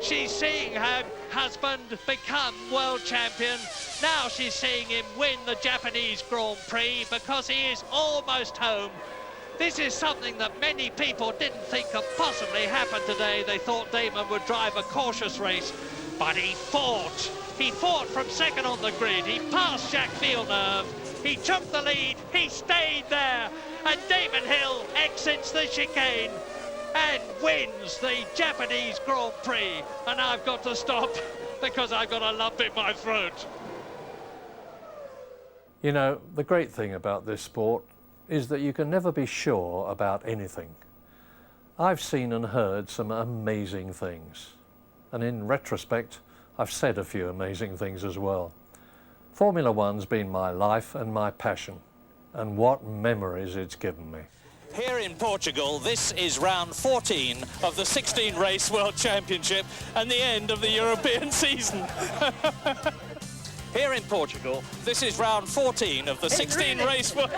She's seeing her husband become world champion. Now she's seeing him win the Japanese Grand Prix because he is almost home. This is something that many people didn't think could possibly happen today. They thought Damon would drive a cautious race, but he fought. He fought from second on the grid. He passed Jacques Villeneuve. He took the lead. He stayed there. And Damon Hill exits the chicane and wins the Japanese Grand Prix. And I've got to stop because I've got a lump in my throat. You know, the great thing about this sport is that you can never be sure about anything. I've seen and heard some amazing things. And in retrospect, I've said a few amazing things as well. Formula One's been my life and my passion, and what memories it's given me. Here in Portugal, this is round 14 of the 16-race World Championship and the end of the European season. Here in Portugal, this is round 14 of the 16-race World...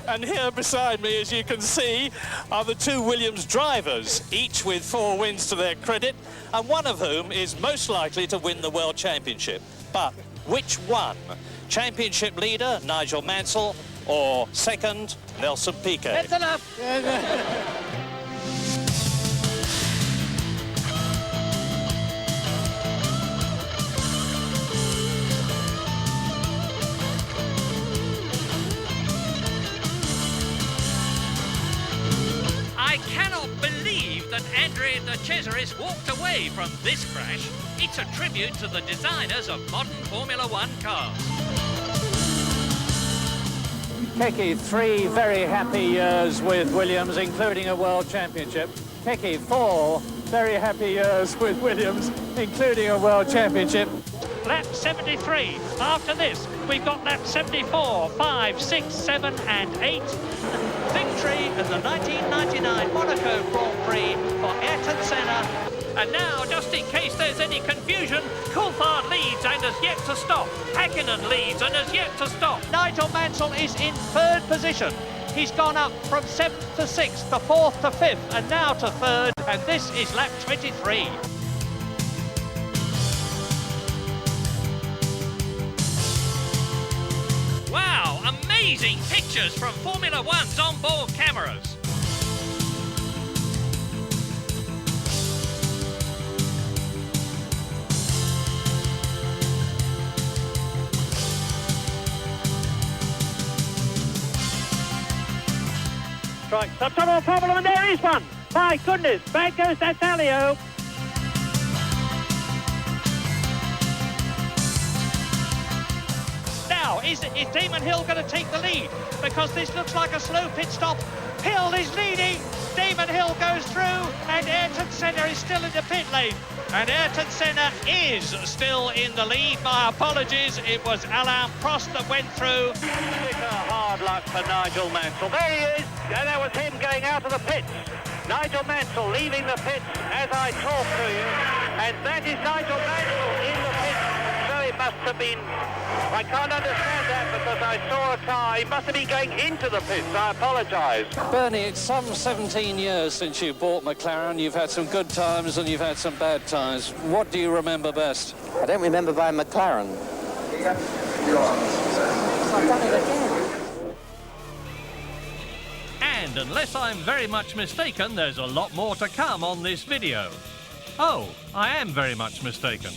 And here beside me, as you can see, are the two Williams drivers, each with 4 wins to their credit, and one of whom is most likely to win the World Championship. But which one? Championship leader, Nigel Mansell, or second, Nelson Piquet? That's enough. I cannot believe that Andrea de Cesaris walked away from this crash. It's a tribute to the designers of modern Formula One cars. Keke, 3 very happy years with Williams, including a World Championship. Keke, 4 very happy years with Williams, including a World Championship. Lap 73. After this, we've got lap 74, 5, 6, 7 and 8. Victory in the 1999 Monaco Grand Prix for Ayrton Senna. And now, just in case there's any confusion, Coulthard leads and has yet to stop. Hakkinen leads and has yet to stop. Nigel Mansell is in 3rd position. He's gone up from 7th to 6th, to 4th to 5th, and now to 3rd. And this is lap 23. Wow, amazing pictures from Formula One's onboard cameras. Strike subtunnel problem, and there is one. My goodness, back goes D'Atalio. Now, is Damon Hill going to take the lead? Because this looks like a slow pit stop. Hill is leading. Damon Hill goes through, and Ayrton Senna is still in the pit lane. And Ayrton Senna is still in the lead. My apologies, it was Alain Prost that went through. Hard luck for Nigel Mansell. There he is, and that was him going out of the pits. Nigel Mansell leaving the pits as I talk to you, and that is Nigel Mansell in the pits. So it must have been, I can't understand that because I saw a car, he must have been going into the pits. I apologise. Bernie, it's some 17 years since you bought McLaren. You've had some good times and you've had some bad times. What do you remember best? I don't remember buying McLaren. I've done it again. And unless I'm very much mistaken, there's a lot more to come on this video. Oh, I am very much mistaken.